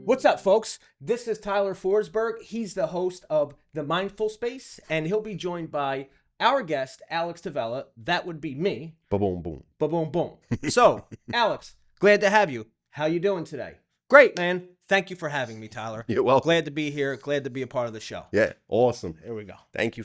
What's up, folks? This is Tyler Forsberg. He's the host of The Mindful Space, and he'll be joined by our guest, Alex Tavella. That would be me. Ba-boom, boom. Ba-boom, boom. So, Alex, glad to have you. How you doing today? Great, man. Thank you for having me, Tyler. You're welcome. Glad to be here. Glad to be a part of the show. Yeah, awesome. Here we go. Thanks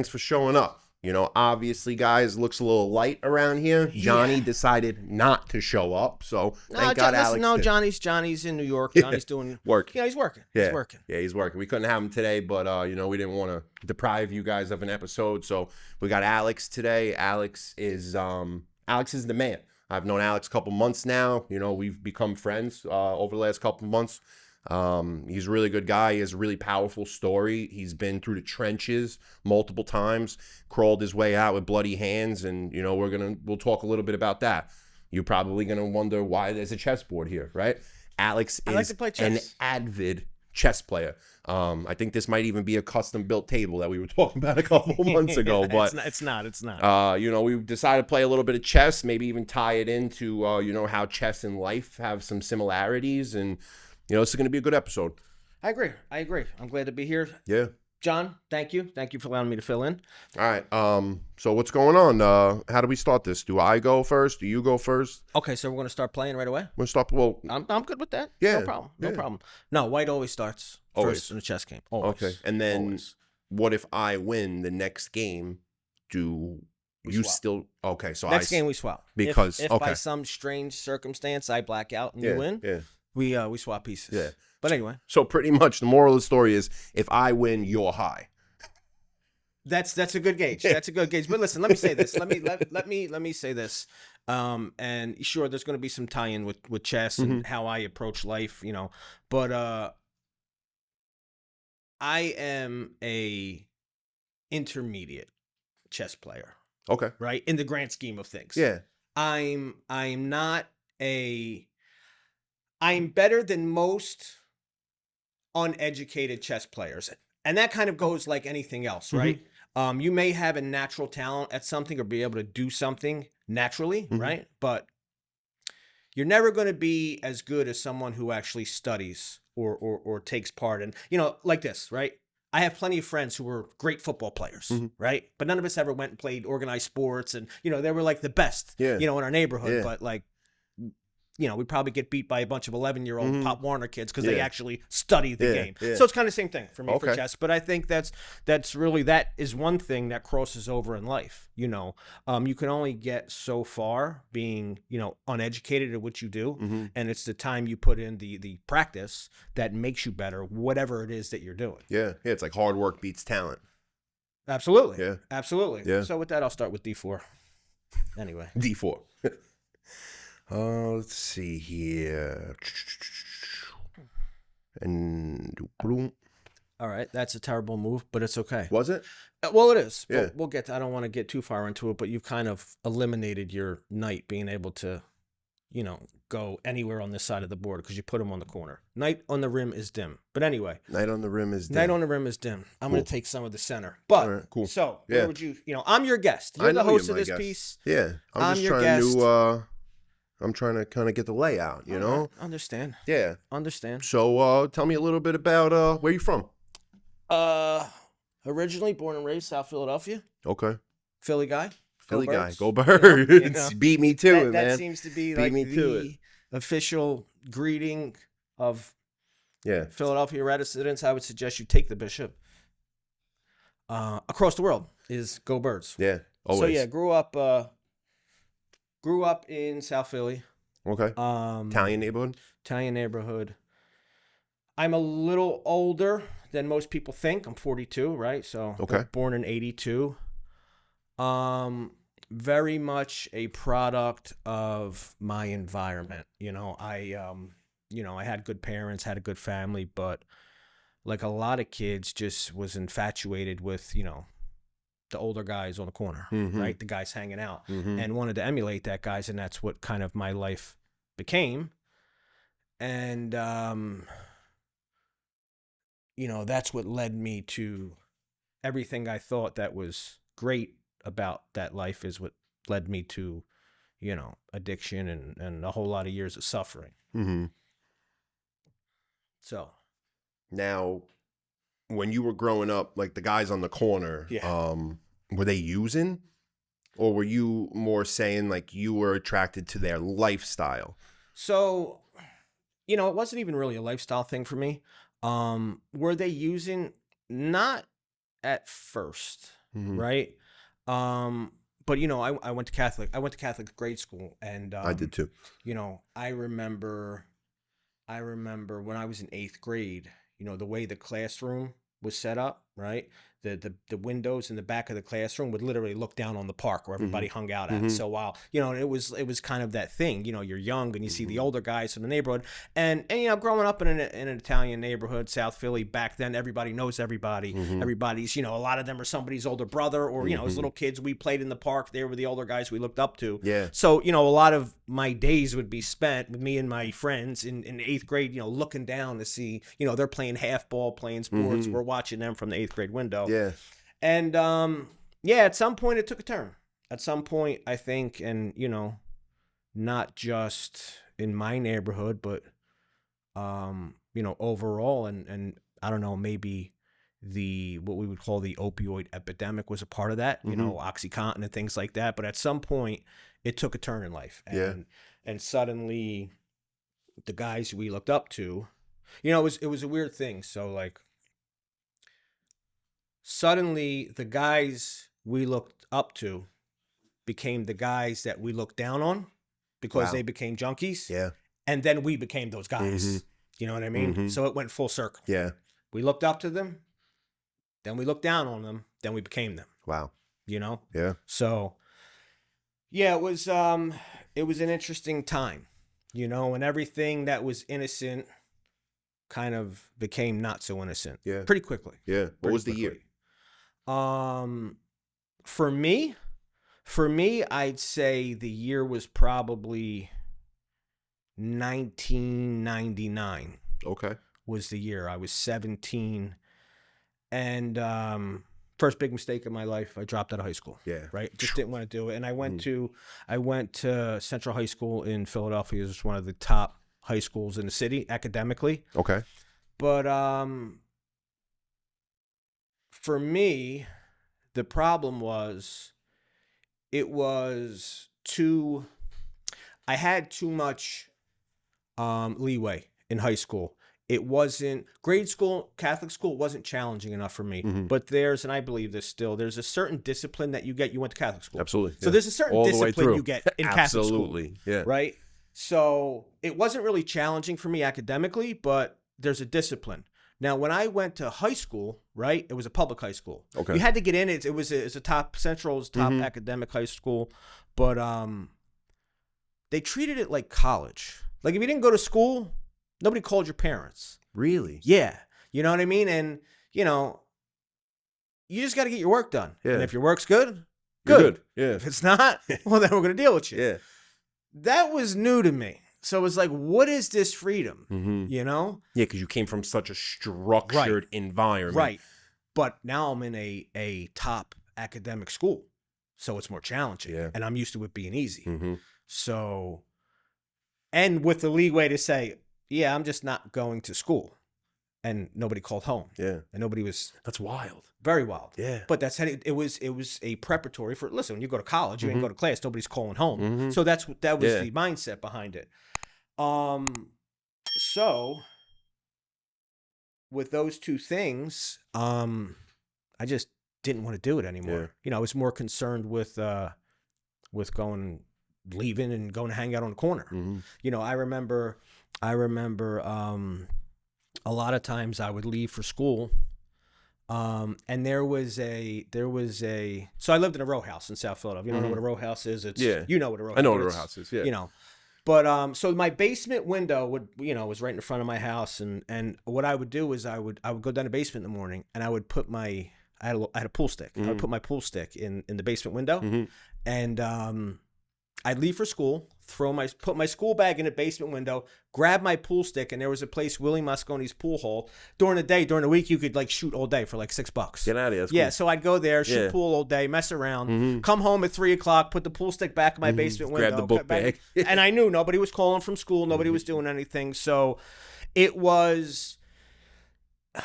for showing up. You know, obviously, guys, looks a little light around here. Johnny decided not to show up, so thank God Alex did. Johnny's in New York. Johnny's doing work. Yeah, he's working. Yeah. He's working. Yeah, he's working. We couldn't have him today, but you know, we didn't want to deprive you guys of an episode, so we got Alex today. Alex is the man. I've known Alex a couple months now. You know, we've become friends over the last couple months. He's a really good guy. He has a really powerful story. He's been through the trenches multiple times, crawled his way out with bloody hands, and you know, we'll talk a little bit about that. You're probably gonna wonder why there's a chessboard here, right? Alex is an avid chess player. I think this might even be a custom built table that we were talking about a couple months ago, but it's not. You know, we decided to play a little bit of chess, maybe even tie it into you know, how chess and life have some similarities, and you know, it's going to be a good episode. I agree. I'm glad to be here. Yeah. John, thank you. Thank you for allowing me to fill in. All right. So what's going on? How do we start this? Do I go first? Do you go first? Okay, so we're going to start playing right away? We'll start. Well, I'm good with that. Yeah. No problem. No, white always starts first in a chess game. Always. Okay. And then what if I win the next game? Do you swap. still? Okay. So next game we swap. Because if by some strange circumstance I black out and you win, we swap pieces. Yeah. But anyway. So pretty much the moral of the story is if I win, you're high. That's a good gauge. That's a good gauge. But listen, let me say this. Let me say this. And sure, there's going to be some tie-in with chess and how I approach life, you know. But I am a intermediate chess player. Okay. Right? In the grand scheme of things. Yeah. I'm better than most uneducated chess players. And that kind of goes like anything else, right? You may have a natural talent at something or be able to do something naturally, right? But you're never going to be as good as someone who actually studies or takes part in, you know, like this, right? I have plenty of friends who were great football players, right? But none of us ever went and played organized sports, and you know, they were like the best, you know, in our neighborhood. But like, you know, we'd probably get beat by a bunch of 11-year-old Pop Warner kids because they actually study the game. So it's kind of the same thing for me for chess. But I think that is one thing that crosses over in life. You know, you can only get so far being, you know, uneducated at what you do. And it's the time you put in the practice that makes you better, whatever it is that you're doing. Yeah. It's like hard work beats talent. Absolutely. Yeah. Absolutely. Yeah. So with that, I'll start with D4. Anyway. D4. Let's see here. And all right, that's a terrible move, but it's okay. Was it? Well, it is. Yeah. We'll get to, I don't want to get too far into it, but you've kind of eliminated your knight being able to, you know, go anywhere on this side of the board because you put him on the corner. Knight on the rim is dim. But anyway. Knight on the rim is dim. Knight on the rim is dim. I'm going to take some of the center. But, right, cool. So, where would you know, I'm your guest. You're the host of this piece. Yeah. I'm just your trying guest. I'm trying to kind of get the layout, you know? Understand. Yeah. Understand. So, tell me a little bit about where you from? Originally born and raised South Philadelphia. Okay. Philly guy. Philly Go guy. Birds. Go Birds. You know, Beat me to it, man. That seems to be like the official greeting of Philadelphia residents. I would suggest you take the bishop. Across the world is Go Birds. Yeah. Always. So yeah, grew up in South Philly. Okay. Italian neighborhood. I'm a little older than most people think. I'm 42, right? So born in 82. Very much a product of my environment. You know, I had good parents, had a good family, but like a lot of kids just was infatuated with, you know, the older guys on the corner, right? The guys hanging out and wanted to emulate that guys. And that's what kind of my life became. And, you know, that's what led me to everything I thought that was great about that life is what led me to, you know, addiction and a whole lot of years of suffering. So now, when you were growing up, like the guys on the corner, were they using, or were you more saying like you were attracted to their lifestyle? So, it wasn't even really a lifestyle thing for me. Were they using? Not at first, right? But I went to Catholic grade school, and I did too. I remember when I was in 8th grade, the way the classroom was set up, right? The windows in the back of the classroom would literally look down on the park where everybody hung out at. So while it was kind of that thing. You're young and you see the older guys from the neighborhood, and growing up in an Italian neighborhood, South Philly, back then everybody knows everybody. Everybody's a lot of them are somebody's older brother, or as little kids we played in the park. They were the older guys we looked up to. Yeah. So a lot of my days would be spent with me and my friends in 8th grade, looking down to see they're playing half ball, playing sports. We're watching them from the 8th grade window. Yeah. And at some point it took a turn. At some point, I think, and not just in my neighborhood, but overall, and I don't know, maybe what we would call the opioid epidemic was a part of that. OxyContin and things like that. But at some point, it took a turn in life, and suddenly, the guys we looked up to, it was a weird thing. So like. Suddenly, the guys we looked up to became the guys that we looked down on because they became junkies. Yeah. And then we became those guys. You know what I mean? So it went full circle. Yeah. We looked up to them, then we looked down on them, then we became them. Wow. Yeah. So, it was an interesting time, and everything that was innocent kind of became not so innocent. Yeah. Pretty quickly. Yeah. What was the year? For me, I'd say the year was probably 1999. Okay. Was the year. I was 17, and first big mistake of my life. I dropped out of high school. Yeah. Right. Just didn't want to do it, and I went to Central High School in Philadelphia. It was one of the top high schools in the city academically. Okay. But for me, the problem was I had too much leeway in high school. It wasn't grade school, Catholic school wasn't challenging enough for me. But and I believe this still, there's a certain discipline that you get. You went to Catholic school. Absolutely. So there's a certain discipline you get in Catholic school. Absolutely. Yeah. Right? So it wasn't really challenging for me academically, but there's a discipline. Now, when I went to high school, right, it was a public high school. Okay. You had to get in. It was a top academic high school, but they treated it like college. Like if you didn't go to school, nobody called your parents. Really? Yeah. You know what I mean? And, you just got to get your work done. Yeah. And if your work's good, You're good. Yeah. If it's not, well, then we're going to deal with you. Yeah. That was new to me. So it was like, what is this freedom? Yeah, because you came from such a structured environment. Right. But now I'm in a top academic school. So it's more challenging. Yeah. And I'm used to it being easy. So, and with the leeway to say, yeah, I'm just not going to school. And nobody called home. Yeah. And nobody was. That's wild. Very wild. Yeah. But that's how it was a preparatory for, listen, when you go to college, you ain't go to class, nobody's calling home. So that was the mindset behind it. So with those two things, I just didn't want to do it anymore. I was more concerned with leaving and going to hang out on the corner. I remember a lot of times I would leave for school. And there was a so I lived in a row house in South Philadelphia. You don't know what a row house is? You know what a row house is. I know what a row house is. Yeah. But so my basement window was right in front of my house, and what I would do is I would go down the basement in the morning, and I would put I had a pool stick. I would put my pool stick in the basement window, and I'd leave for school, put my school bag in the basement window, grab my pool stick, and there was a place, Willie Mosconi's Pool Hall. During the week, you could shoot all day for $6. Get out of here. That's cool. Cool. So I'd go there, shoot pool all day, mess around, come home at 3:00, put the pool stick back in my basement window. Grab the book bag. And I knew nobody was calling from school, nobody was doing anything. So It was, I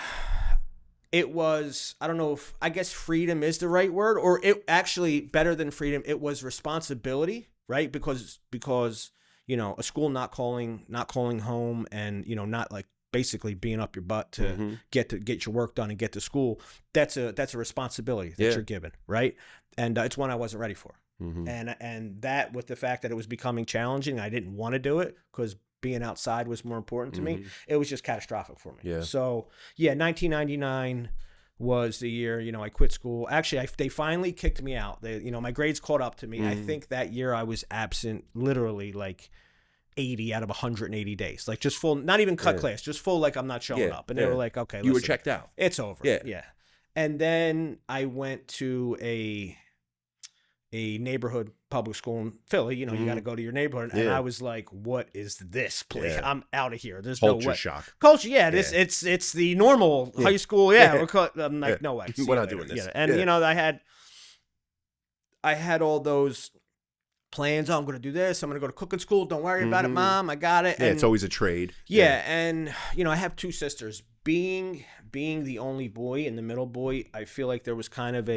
don't know if, I guess freedom is the right word, or it actually better than freedom. It was responsibility, right? Because, a school not calling home and, not like basically being up your butt to get your work done and get to school. That's a responsibility that you're given. Right. And it's one I wasn't ready for. And that with the fact that it was becoming challenging, I didn't want to do it because being outside was more important to me. It was just catastrophic for me. Yeah. So 1999 was the year, I quit school. Actually, they finally kicked me out. My grades caught up to me. I think that year I was absent literally like 80 out of 180 days, like just full, not even cut class, just full, like I'm not showing up. And they were like, okay, you were checked out. It's over. Yeah. And then I went to a neighborhood public school in Philly. You got to go to your neighborhood. And I was like, what is this place? Yeah. I'm out of here. There's Culture no way. shock. Culture. Yeah. It's the normal high school. Yeah. I'm like, no way. We're not doing this. Yeah. And I had all those plans. Oh, I'm going to do this. I'm going to go to cooking school. Don't worry about it, Mom. I got it. Yeah. It's always a trade. Yeah. And, I have two sisters. Being the only boy and the middle boy, I feel like there was kind of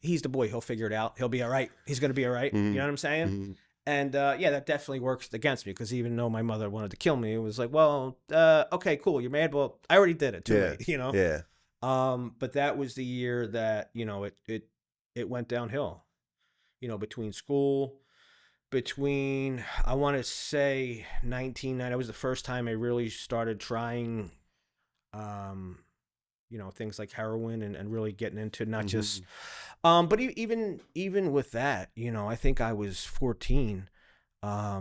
he's the boy. He'll figure it out. He'll be all right. He's going to be all right. You know what I'm saying? And that definitely works against me because even though my mother wanted to kill me, it was like, well, okay, cool. You're mad. Well, I already did it too late, Yeah. But that was the year that, it went downhill, between school, I want to say 1990. That was the first time I really started trying, things like heroin and really getting into not just, but even with that, I think I was 14. I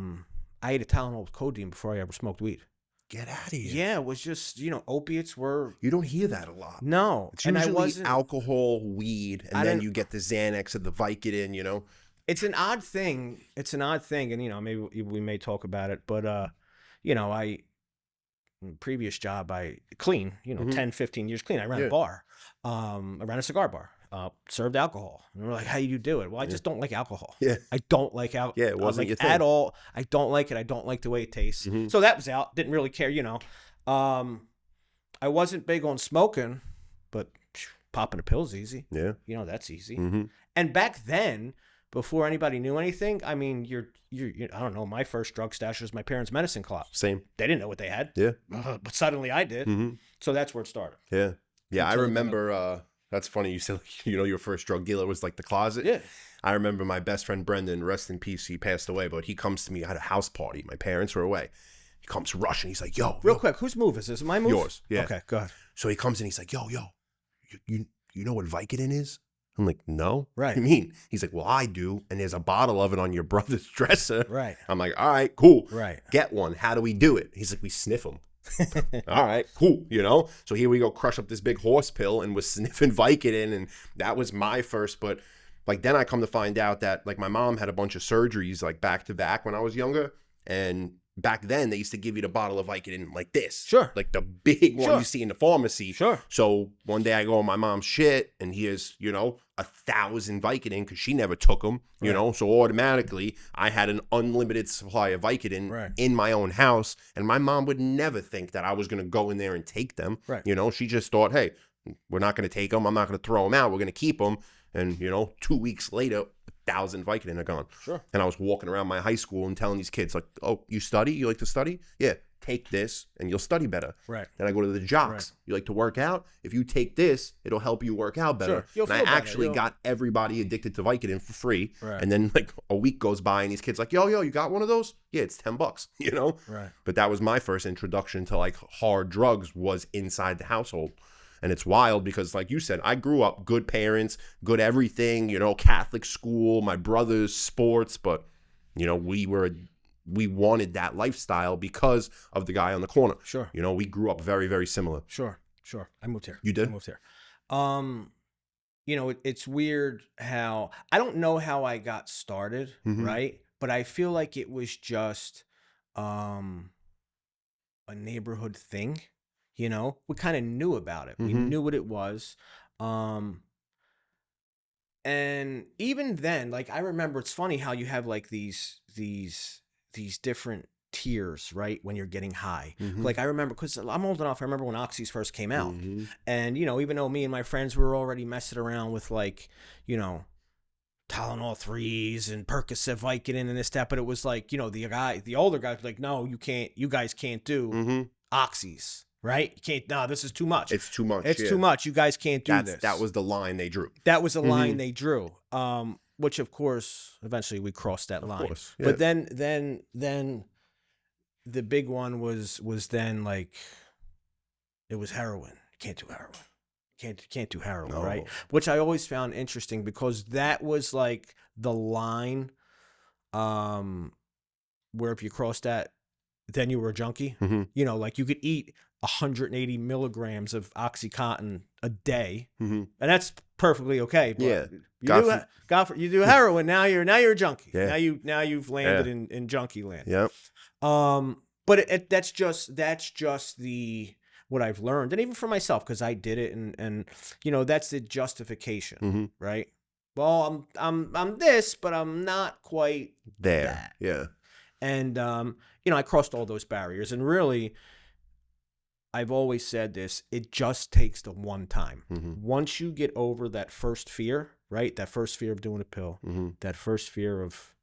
ate a Tylenol with codeine before I ever smoked weed. Get out of here. Yeah, it was just, opiates were. You don't hear that a lot. No. It's usually alcohol, weed, and then you get the Xanax or the Vicodin, It's an odd thing. And, maybe we may talk about it, but, previous job, I clean, 10, 15 years clean. I ran a bar. I ran a cigar bar. Served alcohol. And we're like, how do you do it? Well, I just don't like alcohol. Yeah. I don't like alcohol. Yeah, it wasn't your thing. At all. I don't like it. I don't like the way it tastes. So that was out. Didn't really care, I wasn't big on smoking, but popping a pill's easy. Yeah. That's easy. And back then, before anybody knew anything, I mean, you're I don't know, my first drug stash was my parents' medicine closet. Same. They didn't know what they had. Yeah. But suddenly I did. So that's where it started. Yeah. Yeah, I remember, that's funny. You said, your first drug dealer was like the closet. Yeah. I remember my best friend, Brendan, rest in peace, he passed away, but he comes to me at a house party. My parents were away. He comes rushing. He's like, yo. Real quick, whose move is this? My move? Yours. Yeah. Okay, go ahead. So he comes in, he's like, yo, you know what Vicodin is? I'm like, no. Right. What do you mean? He's like, well, I do. And there's a bottle of it on your brother's dresser. Right. I'm like, all right, cool. Right. Get one. How do we do it? He's like, we sniff them. All right, cool. So here we go, crush up this big horse pill, and was sniffing Vicodin, and that was my first. But like then I come to find out that like my mom had a bunch of surgeries like back to back when I was younger, and back then they used to give you the bottle of Vicodin like this, sure, like the big one you see in the pharmacy, sure. So one day I go on my mom's shit, and here's 1,000 Vicodin because she never took them, so automatically I had an unlimited supply of Vicodin in my own house, and my mom would never think that I was going to go in there and take them. Right. She just thought, hey, we're not going to take them. I'm not going to throw them out. We're going to keep them. And 2 weeks later, 1,000 Vicodin are gone. Sure. And I was walking around my high school and telling these kids like, oh, you study? You like to study? Yeah. Take this and you'll study better. Right. Then I go to the jocks. Right. You like to work out? If you take this, it'll help you work out better. Sure. You'll and feel I actually better. got everybody addicted to Vicodin for free. Right. And then like a week goes by and these kids like, yo, you got one of those? Yeah, it's $10, Right. But that was my first introduction to like hard drugs was inside the household. And it's wild because like you said, I grew up good parents, good everything, Catholic school, my brother's sports, but we wanted that lifestyle because of the guy on the corner. Sure. We grew up very, very similar. Sure. I moved here. You did? I moved here. It's weird how, I don't know how I got started, right? But I feel like it was just a neighborhood thing, We kind of knew about it. We knew what it was. And even then, like I remember, it's funny how you have like these different tears, right, when you're getting high. Mhm. Like I remember, because I'm old enough, I remember when Oxys first came out. Mhm. And, you know, even though me and my friends were already messing around with, like, you know, Tylenol 3s and Percocet Vicodin and this, that, but it was like, you know, the older guys were like, no, you guys can't do Mhm. Oxys, right? You can't, no, this is too much. It's too much. It's yeah. too much. You guys can't do this. That was the line they drew. That was a line Mhm. they drew. Which of course, eventually we crossed that line. Course, yeah. But then the big one was then like, it was heroin. You can't do heroin. Can't do heroin, No. right? Which I always found interesting, because that was like the line where if you crossed that, then you were a junkie. Mhm. You know, like you could eat 180 milligrams of Oxycontin a day, Mhm. and that's perfectly okay. But Yeah. you do heroin, now you're a junkie. Yeah. Now you've landed in junkie land. Yep. But that's just the what I've learned, and even for myself, because I did it, and you know, that's the justification, Mhm. right? Well, I'm this, but I'm not quite There. that. Yeah. And you know, I crossed all those barriers, and really, I've always said this: it just takes the one time. Mhm. Once you get over that first fear, right? That first fear of doing a pill, Mhm. that first fear of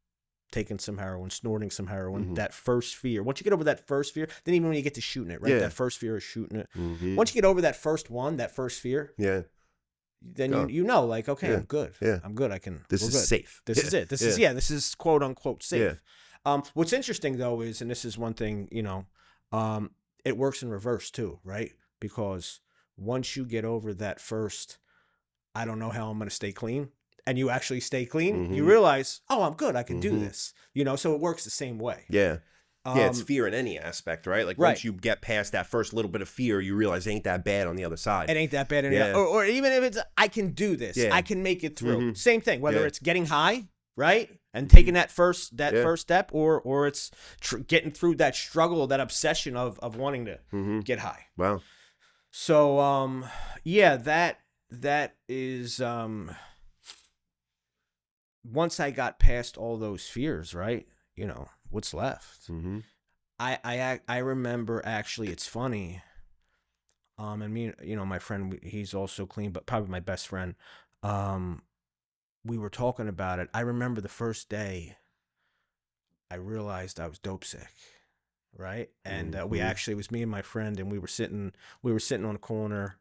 taking some heroin, snorting some heroin, Mhm. that first fear. Once you get over that first fear, then even when you get to shooting it, right? Yeah. That first fear of shooting it. Mhm. Once you get over that first fear, Yeah. then Go. you know, like, okay, Yeah. I'm good. Yeah. I'm good. This we're is good. safe. This Yeah. is it. This is quote unquote safe. What's interesting though is, and this is one thing, you know, it works in reverse too, right? Because once you get over that first, I don't know how I'm going to stay clean, and you actually stay clean, you Mhm. realize, oh, I'm good. I can do Mhm. this. You know, so it works the same way. Yeah. Yeah, it's Um, fear in any aspect, right? Like right. once you get past that first little bit of fear, you realize it ain't that bad on the other side. It ain't that bad. Yeah. Or even if it's, I can do this. Yeah. I can make it through. Mhm. Same thing, whether Yeah. it's getting high, right? And taking that first Yeah. step, or it's getting through that struggle, that obsession of wanting to Mhm. get high. Wow. So, yeah, that is, once I got past all those fears, right? You know, what's left? Mhm. I remember, actually, it's funny. And me, you know, my friend, he's also clean, but probably my best friend. We were talking about it. I remember the first day I realized I was dope sick, right? And we actually, it was me and my friend, and we were sitting on a corner,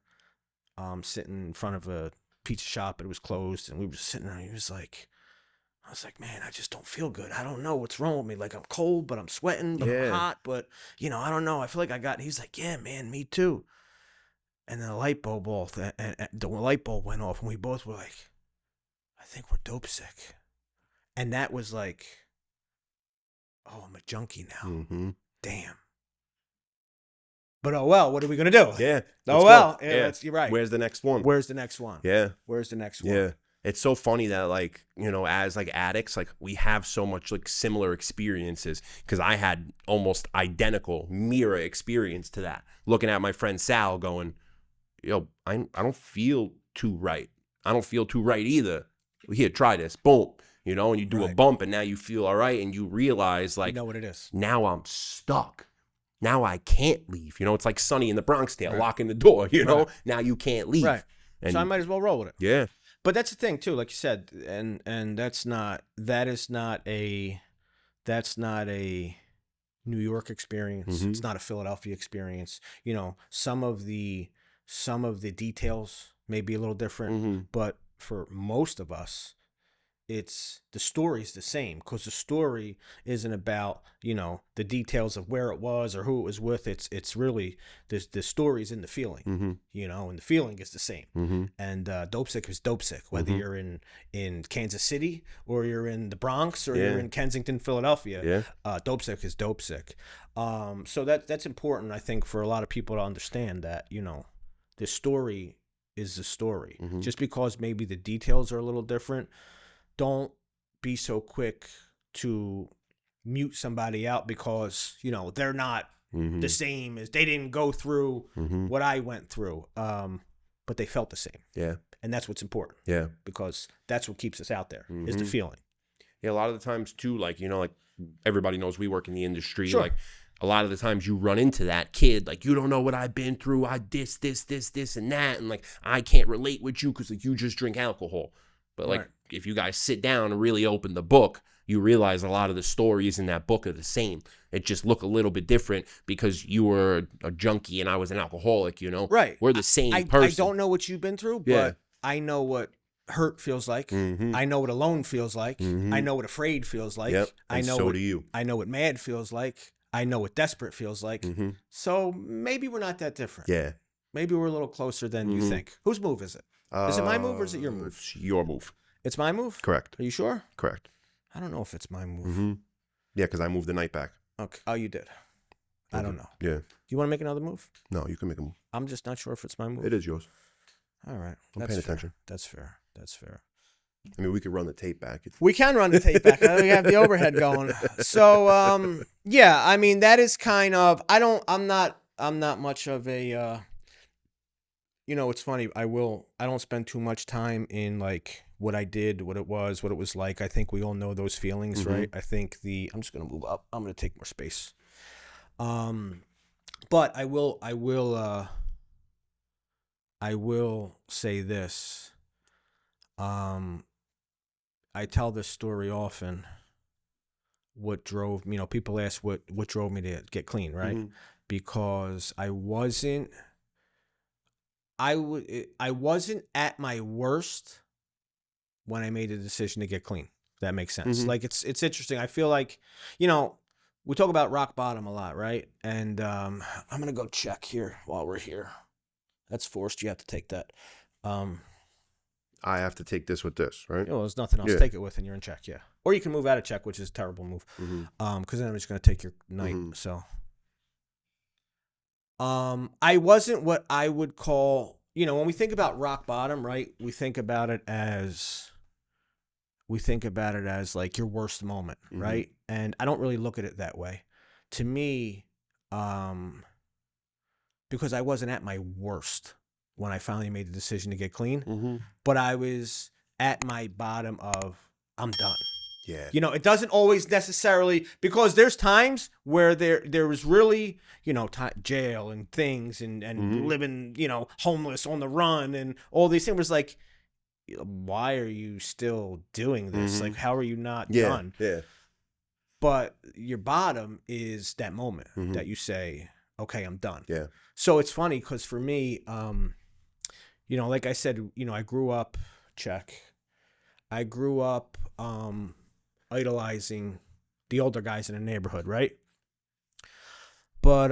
sitting in front of a pizza shop, but it was closed, and we were sitting there, and he was like, I was like, man, I just don't feel good. I don't know what's wrong with me. Like, I'm cold, but I'm sweating, but I'm Yeah. hot, but, you know, I don't know. I feel like I got, he's like, yeah, man, me too. And then the light bulb went off, and we both were like, I think we're dope sick. And that was like, oh, I'm a junkie now. Mhm. Damn. But oh well, what are we gonna do? Yeah. Oh Let's well, go. yeah, you're right. Where's the next one? Where's the next one? Yeah. Where's the next one? Yeah. It's so funny that, like, you know, as like addicts, like we have so much like similar experiences, because I had almost identical mirror experience to that. Looking at my friend Sal going, yo, I don't feel too right. I don't feel too right either. Here, try this. Boom. You know, and you do a Right. bump, and now you feel all right, and you realize, like, You know what it is. now I'm stuck. Now I can't leave. You know, it's like Sonny in the Bronx Tale, Right. locking the door, you know? Right. Not you can't leave. Right. And So I might as well roll with it. yeah. But that's the thing too, like you said, and that's not a New York experience. Mhm. It's not a Philadelphia experience. You know, some of the details may be a little different, Mhm. but for most of us, it's the story's the same, because the story isn't about, you know, the details of where it was or who it was with. It's really the story's in the feeling, Mhm. you know, and the feeling is the same. Mhm. And dope sick is dope sick, whether Mhm. you're in Kansas City or you're in the Bronx or Yeah. you're in Kensington, Philadelphia. Yeah. Dope sick is dope sick. So that's important, I think, for a lot of people to understand that, you know, the story is the story. Mhm. Just because maybe the details are a little different, don't be so quick to mute somebody out because, you know, they're not Mhm. the same as, they didn't go through Mhm. what I went through. But they felt the same. Yeah. And that's what's important, Yeah. because that's what keeps us out there, is the Mhm. feeling. Yeah, a lot of the times too, like, you know, like everybody knows we work in the industry. Sure. Like a lot of the times you run into that kid, like, you don't know what I've been through. I this, and that. And like, I can't relate with you because like you just drink alcohol. But like, if you guys sit down and really open the book, you realize a lot of the stories in that book are the same. It just look a little bit different because you were a junkie and I was an alcoholic, you know? Right. We're the same person. I don't know what you've been through, but I know what hurt feels like. I know what alone feels like. I know what afraid feels like. Yep. I know so do you. I know what mad feels like. I know what desperate feels like. So maybe we're not that different. Yeah. Maybe we're a little closer than you think. Whose move is it? Is it my move or is it your move? It's your move. It's my move? Correct. Are you sure? Correct. I don't know if it's my move. Yeah, because I moved the night back. Okay. Oh, you did. I don't know. Yeah. You want to make another move? No, you can make a move. I'm just not sure if it's my move. It is yours. All right. I'm paying attention. That's fair. That's fair. I mean, we could run the tape back. We can run the tape back. We have the overhead going. So, yeah, I mean, that is kind of, I'm not much of a, you know, it's funny. I don't spend too much time in like what I did, what it was like. I think we all know those feelings, right? I think I'm just going to move up. I'm going to take more space. But I will say this. I tell this story often. What drove, you know, people ask what drove me to get clean, right? Because I wasn't at my worst when I made the decision to get clean. If that makes sense. Like it's interesting. I feel like, you know, we talk about rock bottom a lot, right? And I'm gonna go check here while we're here. That's forced. You have to take that. I have to take this with this, right? Well, there's nothing else to take it with, and you're in check, yeah. Or you can move out of check, which is a terrible move. Because then I'm just gonna take your night. So, I wasn't what I would call, you know, when we think about rock bottom, right? We think about it as like your worst moment, right? And I don't really look at it that way. To me, because I wasn't at my worst when I finally made the decision to get clean, but I was at my bottom of, I'm done. Yeah. You know, it doesn't always necessarily, because there's times where there was really, you know, jail and things and living, you know, homeless on the run and all these things. It was like, why are you still doing this? Like, how are you not done? Yeah. But your bottom is that moment that you say, okay, I'm done. Yeah. So it's funny because for me, you know, like I said, you know, I grew up idolizing the older guys in the neighborhood, right? But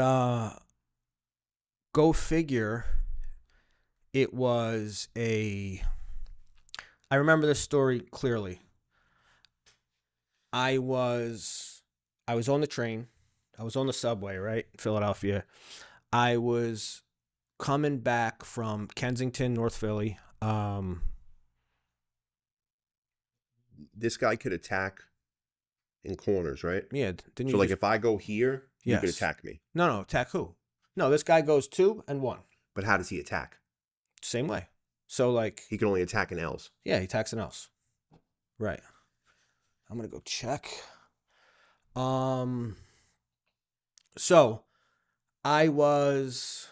go figure, it was I remember this story clearly. I was on the train. I was on the subway, right? Philadelphia. I was coming back from Kensington, North Philly. This guy could attack in corners, right? Yeah. Didn't you so, like, if I go here, you could attack me. No, attack who? No, this guy goes 2 and 1. But how does he attack? Same way. So, like... He can only attack in L's. Yeah, he attacks in L's. Right. I'm going to go check. So, I was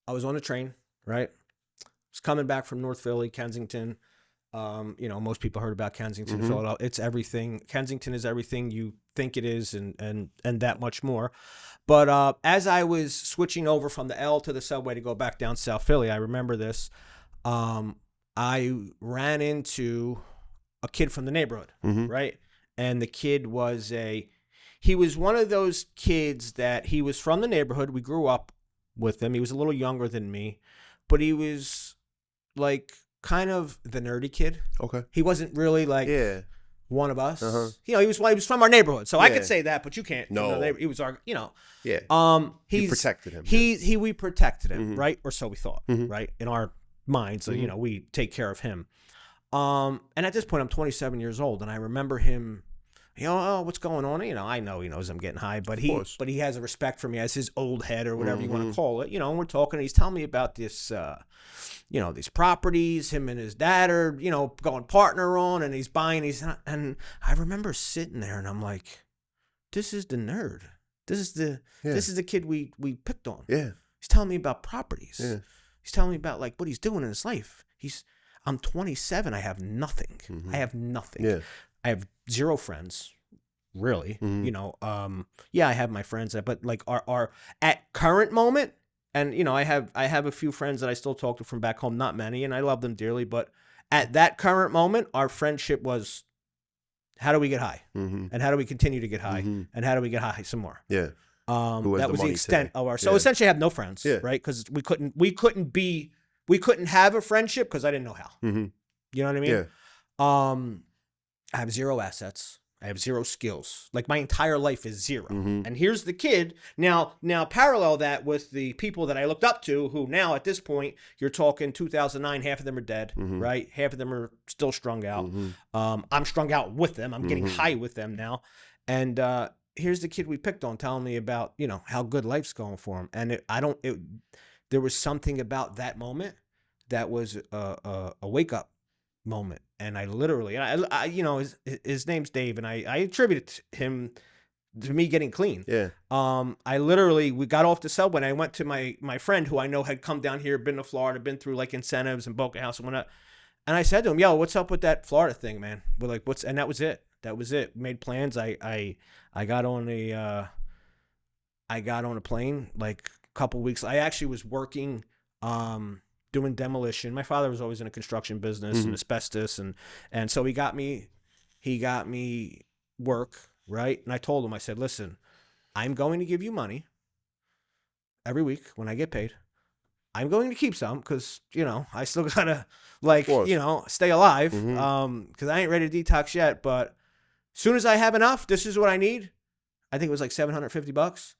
on a train, right? I was coming back from North Philly, Kensington. You know, most people heard about Kensington, Philadelphia. It's everything. Kensington is everything you think it is, and that much more. But as I was switching over from the L to the subway to go back down South Philly, I remember this. I ran into a kid from the neighborhood, right? And the kid was he was one of those kids that he was from the neighborhood. We grew up with him. He was a little younger than me, but he was like kind of the nerdy kid. Okay. He wasn't really like one of us. You know, he was from our neighborhood, so I could say that, but you can't. No, he was our, you know. Yeah. You protected him. We protected him, right? Or so we thought, right? In our minds, so you know, we take care of him. And at this point, I'm 27 years old, and I remember him Oh, what's going on? I know he knows I'm getting high, but he has a respect for me as his old head or whatever you want to call it. And we're talking, and he's telling me about this, these properties him and his dad are, going partner on, and he's buying and I remember sitting there and I'm like, this is the nerd. This is the kid we picked on. Yeah. He's telling me about properties. Yeah. He's telling me about like what he's doing in his life. I'm 27. I have nothing. I have nothing. Yeah. I have zero friends, really. I have my friends, but like our at current moment, and I have a few friends that I still talk to from back home, not many, and I love them dearly, but at that current moment, our friendship was, how do we get high? And how do we continue to get high? And how do we get high some more? Yeah. That was the extent of our. So Yeah. essentially, I have no friends, right? Because we couldn't have a friendship because I didn't know how. You know what I mean? Yeah. I have zero assets. I have zero skills. Like my entire life is zero. And here's the kid. Now parallel that with the people that I looked up to, who now at this point, you're talking 2009, half of them are dead, right? Half of them are still strung out. I'm strung out with them. I'm getting high with them now. And here's the kid we picked on telling me about, how good life's going for him. And there was something about that moment that was a wake up moment. And I literally, his name's Dave, and I attributed him to me getting clean. Yeah. We got off the subway and I went to my friend who I know had come down here, been to Florida, been through like incentives and Boca House and whatnot. And I said to him, yo, what's up with that Florida thing, man? We're like, and that was it. That was it. Made plans. I got on a plane like a couple weeks. I actually was working, doing demolition. My father was always in a construction business and asbestos, and so he got me work, right? And I told him, I said, listen, I'm going to give you money every week when I get paid. I'm going to keep some because, I still gotta stay alive. Because I ain't ready to detox yet, but as soon as I have enough, this is what I need. I think it was like $750.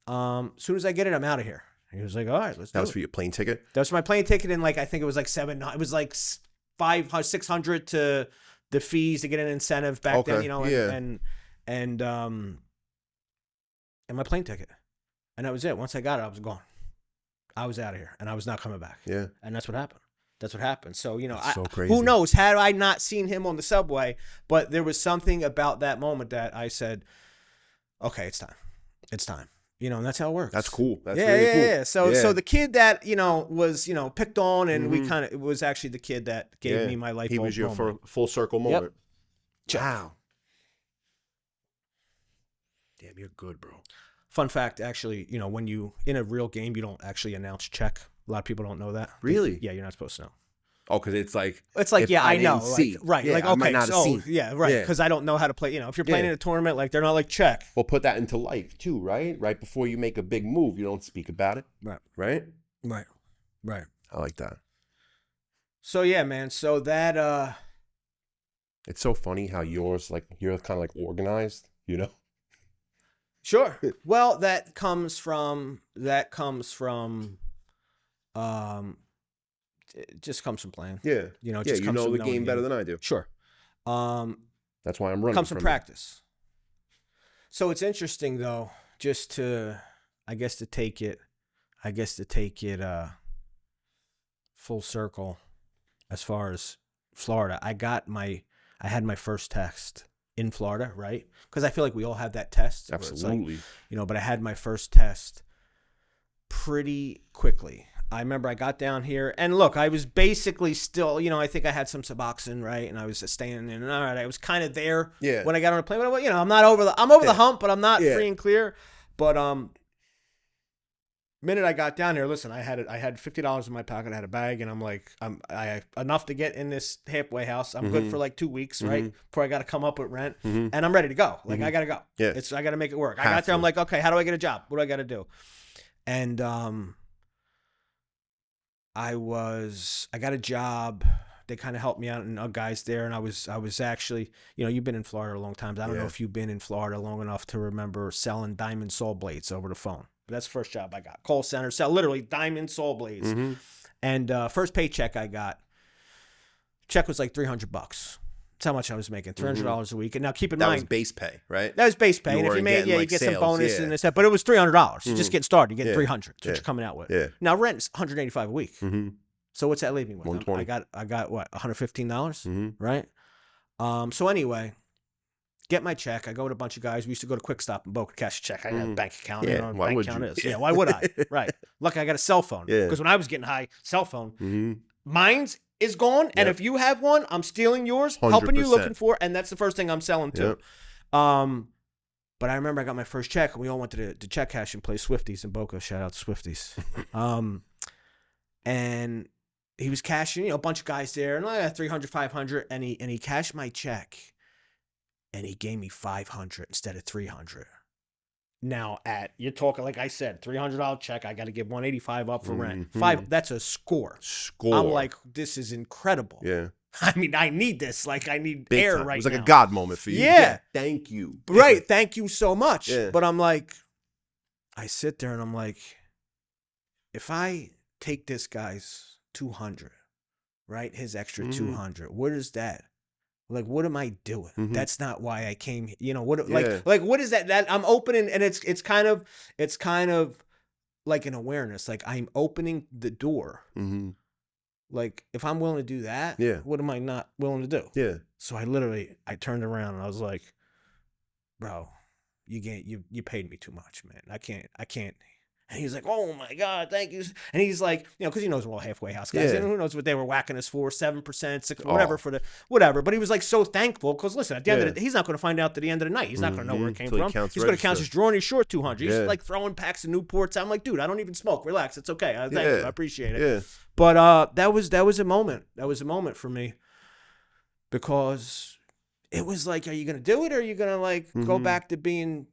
As soon as I get it, I'm out of here. He was like, all right, let's do it. That was for your plane ticket? That was my plane ticket, and like I think it was like it was like $600 to the fees to get an incentive back then, and my plane ticket. And that was it. Once I got it, I was gone. I was out of here and I was not coming back. Yeah. And that's what happened. So, so crazy. Who knows? Had I not seen him on the subway, but there was something about that moment that I said, okay, it's time. It's time. And that's how it works. That's cool. That's really cool. Yeah. So the kid that, was, picked on, and it was actually the kid that gave me my life. He was your full circle moment. Yep. Wow. Damn, you're good, bro. Fun fact, actually, when you, in a real game, you don't actually announce check. A lot of people don't know that. Really? Yeah, you're not supposed to know. Oh, because it's like, yeah, I know. See, right. Yeah, like, okay. I might not have seen. Yeah, right. Because I don't know how to play. If you're playing in a tournament, like, they're not like check. Well, put that into life too, right? Right before you make a big move, you don't speak about it. Right. Right? Right. I like that. So, yeah, man. So that, it's so funny how yours, like, you're kind of like organized, Sure. Well, that comes from, it just comes from playing. Yeah. It just comes from the game better than I do. Sure. That's why I'm running. Comes from practice. So it's interesting though, just to, I guess to take it full circle as far as Florida. I had my first test in Florida, right? Because I feel like we all have that test. Absolutely. Like, but I had my first test pretty quickly. I remember I got down here, and look, I was basically still, I think I had some Suboxone, right? And I was staying in, and all right, I was kind of there when I got on a plane. But I'm not over the hump, but I'm not free and clear. But minute I got down here, listen, I had $50 in my pocket. I had a bag, and I'm like, I have enough to get in this halfway house. I'm good for like 2 weeks, right? Before I got to come up with rent, and I'm ready to go. Like I got to go. Yeah. I got to make it work. I got there. I'm like, okay, how do I get a job? What do I got to do? And I got a job. They kind of helped me out, and guys there. And I was actually, you've been in Florida a long time. I don't know if you've been in Florida long enough to remember selling diamond saw blades over the phone. But that's the first job I got. Call center, sell literally diamond saw blades. And first paycheck I got, check was like $300. That's how much I was making, $300 a week. And now keep in That mind, was base pay, right? that was base pay. You And if you weren't made, getting, you like, get some sales, bonus yeah. and this, that. But it was $300. You're just getting started. You get Yeah. $300. That's what Yeah. you're coming out with. Yeah. Now rent's $185 a week. Mm-hmm. So what's that leaving with? $120. I got what, $115, Mm-hmm. right? So anyway, get my check. I go with a bunch of guys. We used to go to Quick Stop and Boca, cash a check. I had a bank account. Yeah, You know what a why bank would account you? is. Yeah, why would I? Right. Lucky I got a cell phone. Yeah. Because when I was getting high, cell phone, Mm-hmm. mine's is gone. And Yep. if you have one, I'm stealing yours, helping you, 100%. looking for, and that's the first thing I'm selling too. Yep. But I remember I got my first check, and we all went to the check cashing place, Swifties in Boca. Shout out to Swifties. And he was cashing, you know, a bunch of guys there, and I got 300, 500, and he cashed my check, and he gave me 500 instead of 300. Now you're talking, like I said, $300 check. I got to give 185 up for rent. That's a score. I'm like, this is incredible. Yeah. I mean, I need this. Like, I need Big air time. right now. It was like a God moment for you. Yeah. Thank you. Right. Thank you so much. Yeah. But I'm like, I sit there and I'm like, if I take this guy's 200, right? His extra 200, what is that? Like, what am I doing? That's not why I came here. You know, what, like, what is that? That I'm opening, and it's kind of like an awareness. Like, I'm opening the door. Like, if I'm willing to do that, what am I not willing to do? Yeah. So I turned around and I was like, bro, you paid me too much, man. I can't. And he's like, oh my God, thank you. And he's like, you know, because he knows we're all halfway house guys. Yeah. And who knows what they were whacking us for, 7%, 6%, whatever whatever. But he was like so thankful because listen, at the end of the day, he's not going to find out at the end of the night. He's not going to know where it came from. He's going to count his drawer and he's short 200. He's like throwing packs of Newports. I'm like, dude, I don't even smoke. Relax, it's okay. Thank you, I appreciate it. Yeah. But that was a moment. That was a moment for me because it was like, are you going to do it or are you going to like go back to being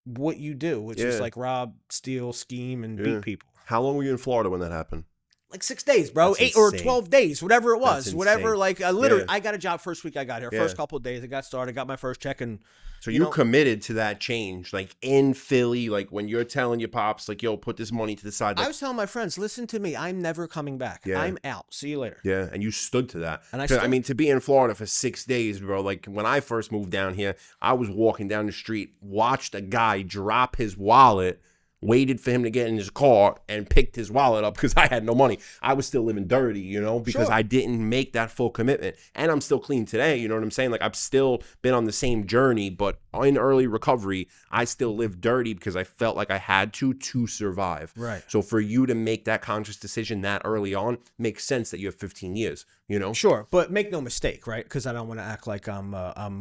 what you do, which is like rob, steal, scheme, and beat people. How long were you in Florida when that happened? Like 6 days, bro. That's 8 or insane. 12 days, whatever it was. That's Whatever, insane. like, literally, I got a job first week I got here. Yeah. First couple of days, I got started, got my first check, and So you committed to that change, like in Philly, like when you're telling your pops, like, yo, put this money to the side. Like, I was telling my friends, listen to me. I'm never coming back. Yeah. I'm out. See you later. yeah, and you stood to that. And I mean, to be in Florida for 6 days, bro, like when I first moved down here, I was walking down the street, watched a guy drop his wallet, waited for him to get in his car and picked his wallet up because I had no money. I was still living dirty, you know, because I didn't make that full commitment. And I'm still clean today, you know what I'm saying? Like I've still been on the same journey, but in early recovery, I still live dirty because I felt like I had to survive. Right. So for you to make that conscious decision that early on makes sense that you have 15 years, you know? Sure, but make no mistake, right? Because I don't want to act like I'm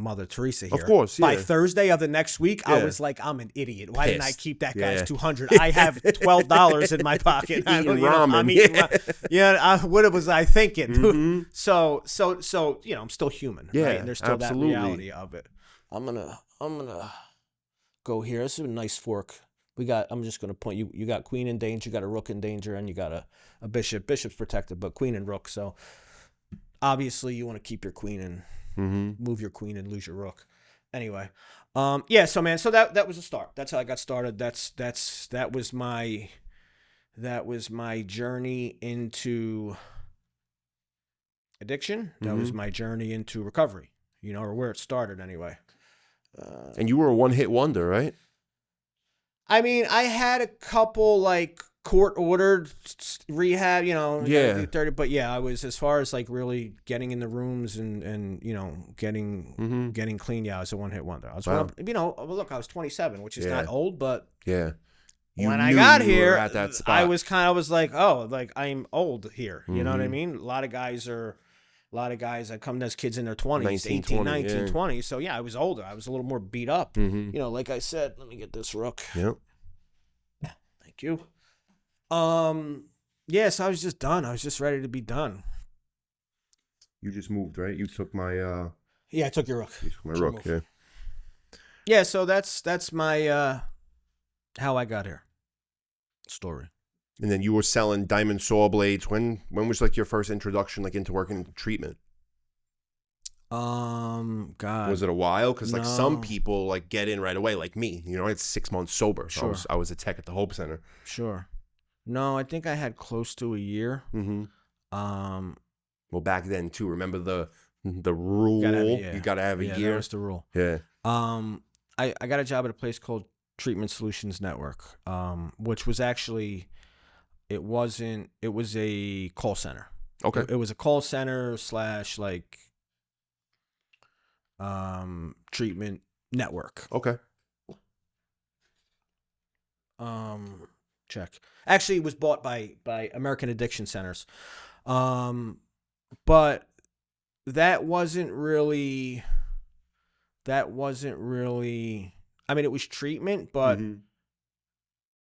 Mother Teresa here. Of course, yeah. By Thursday of the next week, I Yeah. was like, I'm an idiot. Why didn't I Pissed. keep that guy's Yeah. 200? I have $12 in my pocket. I don't, Eating ramen. I'm eating ramen. What was I thinking? Mhm. So, you know, I'm still human, Yeah, right? And there's still absolutely. that reality of it. I'm gonna go here. This is a nice fork. I'm just gonna point you. You got queen in danger, you got a rook in danger, and you got a bishop. Bishop's protected, but queen and rook. So obviously you want to keep your queen and move your queen and lose your rook. Anyway, yeah. So man, so that was a start. That's how I got started. That was my journey into addiction. That was my journey into recovery. You know, or where it started anyway. And you were a one-hit wonder, right? I mean, I had a couple like court-ordered rehab, you know, Yeah. do 30, but yeah, I was as far as like really getting in the rooms and you know getting clean. Yeah, I was a one-hit wonder. I was you know, look, I was 27, which is not old, but yeah. When I got here, at that spot. I was like, oh, like I'm old here. You know what I mean? A lot of guys that come as kids in their 20s, 19, 18, 20, 19, yeah. 20. So yeah, I was older. I was a little more beat up. You know, like I said, let me get this rook. Yep. Thank you. Yeah, so I was just done. I was just ready to be done. You just moved, right? You took my Yeah, I took your rook. you took my rook, yeah. Yeah, so that's my how I got here story. And then you were selling diamond saw blades. When was like your first introduction like into working in treatment? God. Was it a while? Because like some No. people like get in right away, like me. You know, it's 6 months sober. So Sure. I was a tech at the Hope Center. Sure. No, I think I had close to a year. Mm-hmm. Well, back then too. Remember the The rule. You gotta have a year. That was the rule. Yeah. I got a job at a place called Treatment Solutions Network, which was actually, it was a call center. Okay. It was a call center / like treatment network. Okay. Check. Actually, it was bought by American Addiction Centers. But that wasn't really, I mean, it was treatment, but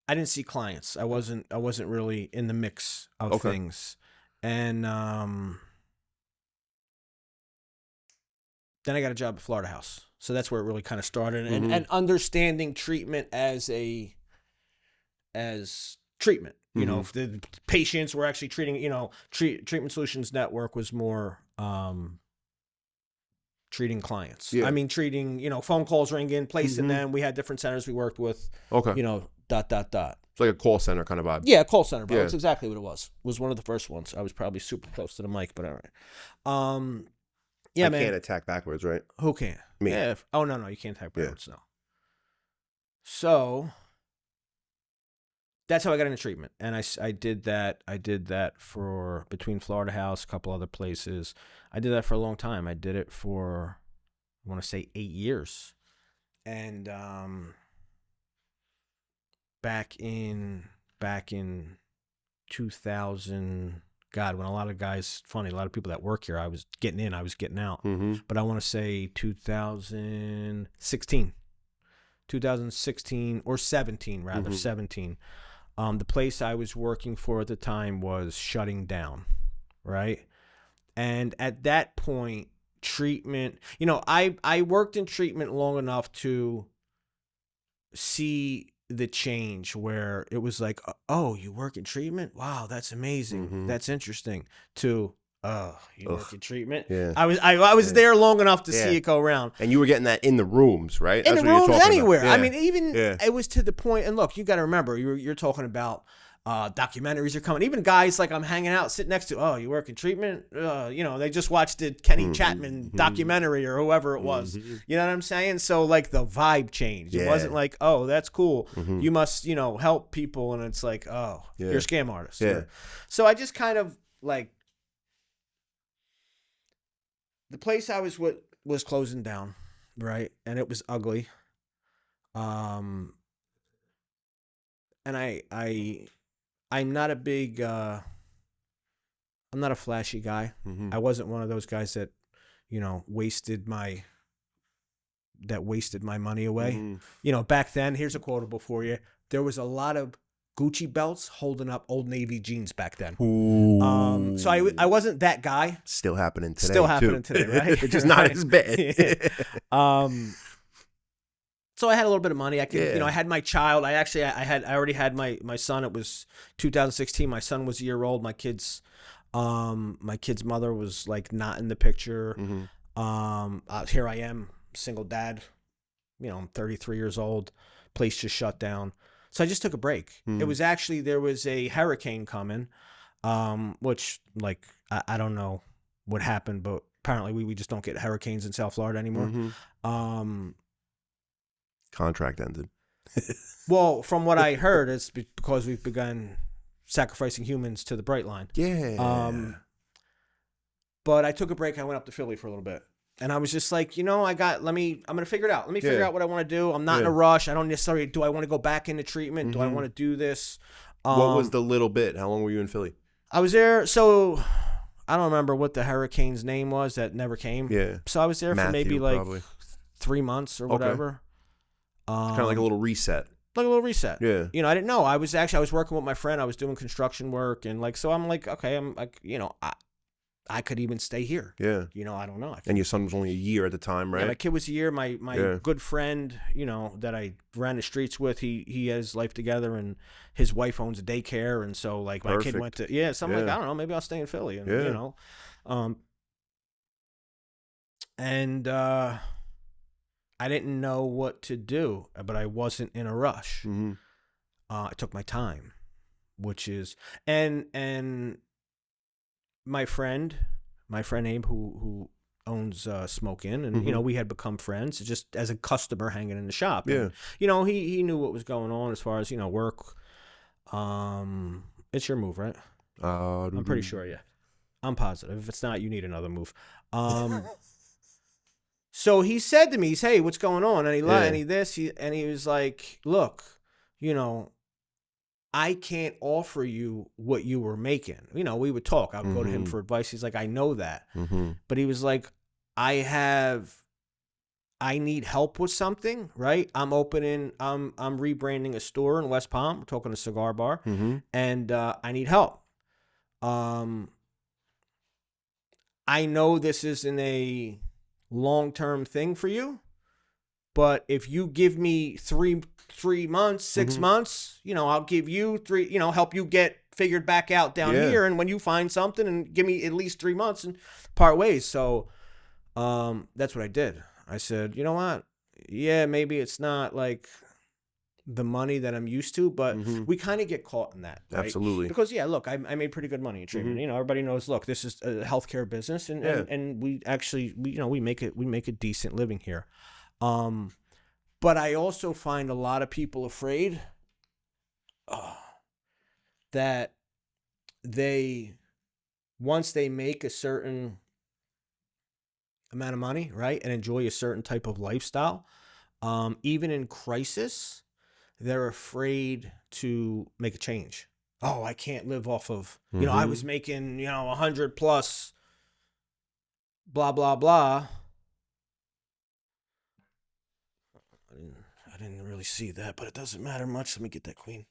I didn't see clients. I wasn't really in the mix of things. And then I got a job at Florida House. So that's where it really kind of started. And understanding treatment as treatment. You know, if the patients were actually treating, Treatment Solutions Network was more treating clients. Yeah. I mean, treating, phone calls ringing, placing them. We had different centers we worked with. Okay. Dot. It's like a call center kind of vibe. Yeah, call center, bro. Yeah. That's exactly what it was. It was one of the first ones. I was probably super close to the mic, but all right. Yeah, man. I can't attack backwards, right? Who can? Me. Yeah. Oh, no, you can't attack backwards, no. So that's how I got into treatment. And I did that for between Florida House, a couple other places. I did that for a long time. I did it for, I want to say 8 years. And back in 2000, God, when a lot of people that work here, I was getting in, I was getting out. But I want to say 2016 or 17, rather, 17. The place I was working for at the time was shutting down, right? And at that point, treatment, I worked in treatment long enough to see the change where it was like, oh, you work in treatment? Wow, that's amazing. That's interesting. To, oh, you work in treatment? Yeah. I was there long enough to see it go around. And you were getting that in the rooms, right? In That's the what you're rooms, talking anywhere. about. Yeah. I mean, even it was to the point, and look, you got to remember, you're talking about documentaries are coming. Even guys like I'm hanging out, sitting next to, oh, you work in treatment? They just watched the Kenny Chapman documentary or whoever it was. You know what I'm saying? So like the vibe changed. It wasn't like, oh, that's cool. You must, help people. And it's like, oh, you're a scam artist. Yeah. So I just kind of like, the place I was with was closing down, right? And it was ugly. And I'm not a big, I'm not a flashy guy. I wasn't one of those guys that, wasted my money away. Back then, here's a quotable for you. There was a lot of Gucci belts holding up Old Navy jeans back then. So I wasn't that guy. Still happening today. Right? Just not as bad. So I had a little bit of money. I could, I had my child. I already had my son. It was 2016. My son was a year old. My kid's mother was like not in the picture. Here I am, single dad. I'm 33 years old. Place just shut down. So I just took a break. It was actually, there was a hurricane coming, which like, I don't know what happened, but apparently we just don't get hurricanes in South Florida anymore. Contract ended. Well, from what I heard, it's because we've begun sacrificing humans to the bright line. Yeah. But I took a break. I went up to Philly for a little bit. And I was just like, I'm going to figure it out. Let me figure out what I want to do. I'm not in a rush. I don't necessarily, do I want to go back into treatment? Do I want to do this? What was the little bit? How long were you in Philly? I was there. So I don't remember what the hurricane's name was that never came. Yeah. So I was there for maybe like probably 3 months or whatever. Kind of like a little reset. Like a little reset. Yeah. I didn't know. I was working with my friend. I was doing construction work. And like, so I'm like, okay, I'm like, I could even stay here. Yeah. I don't know. And your son was only a year at the time, right? Yeah, my kid was a year. My good friend, that I ran the streets with, he has his life together, and his wife owns a daycare. And so like my kid went to, so I'm like, I don't know, maybe I'll stay in Philly. And, and I didn't know what to do, but I wasn't in a rush. I took my time, which is, and my friend Abe, who owns Smoke Inn, and Mhm. we had become friends just as a customer hanging in the shop. Yeah. And, he knew what was going on as far as work. It's your move, right? I'm pretty sure, yeah. I'm positive. If it's not, you need another move. So he said to me, he's, hey, what's going on? And he and he was like, look, I can't offer you what you were making. We would talk. I would go to him for advice. He's like, I know that. But he was like, I need help with something, right? I'm rebranding a store in West Palm. We're talking a cigar bar. And I need help. I know this isn't a long-term thing for you, but if you give me 3 months, 6 months, I'll give you 3, help you get figured back out down here. And when you find something, and give me at least 3 months and part ways. So that's what I did. I said, you know what? Yeah, maybe it's not like the money that I'm used to, but we kind of get caught in that. Right? Absolutely. Because look, I made pretty good money in treatment. Everybody knows, look, this is a healthcare business, and we actually, we make a decent living here. But I also find a lot of people afraid that once they make a certain amount of money, right, and enjoy a certain type of lifestyle, even in crisis, they're afraid to make a change. Oh, I can't live off of, I was making, 100 plus, blah, blah, blah. I didn't really see that, but it doesn't matter much. Let me get that queen.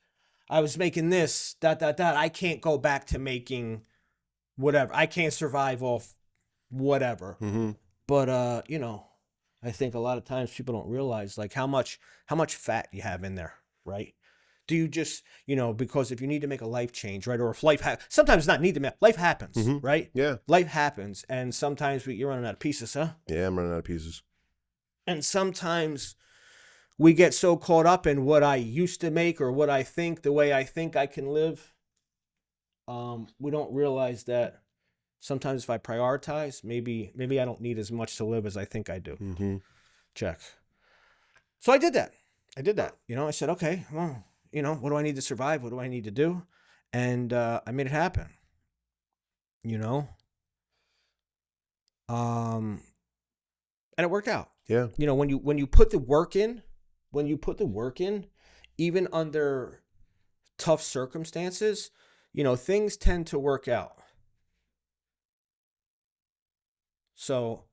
I was making this, ... I can't go back to making whatever. I can't survive off whatever. But, I think a lot of times people don't realize like how much fat you have in there, right? Do you just, because if you need to make a life change, right? Or if sometimes not need to make, life happens, right? Yeah. Life happens. And sometimes you're running out of pieces, huh? Yeah, I'm running out of pieces. And sometimes we get so caught up in what I used to make or what I think, the way I think I can live. We don't realize that sometimes if I prioritize, maybe I don't need as much to live as I think I do. Check. So I did that. I said, okay, well, what do I need to survive? What do I need to do? And I made it happen. And it worked out. Yeah. When you put the work in, even under tough circumstances, things tend to work out. So.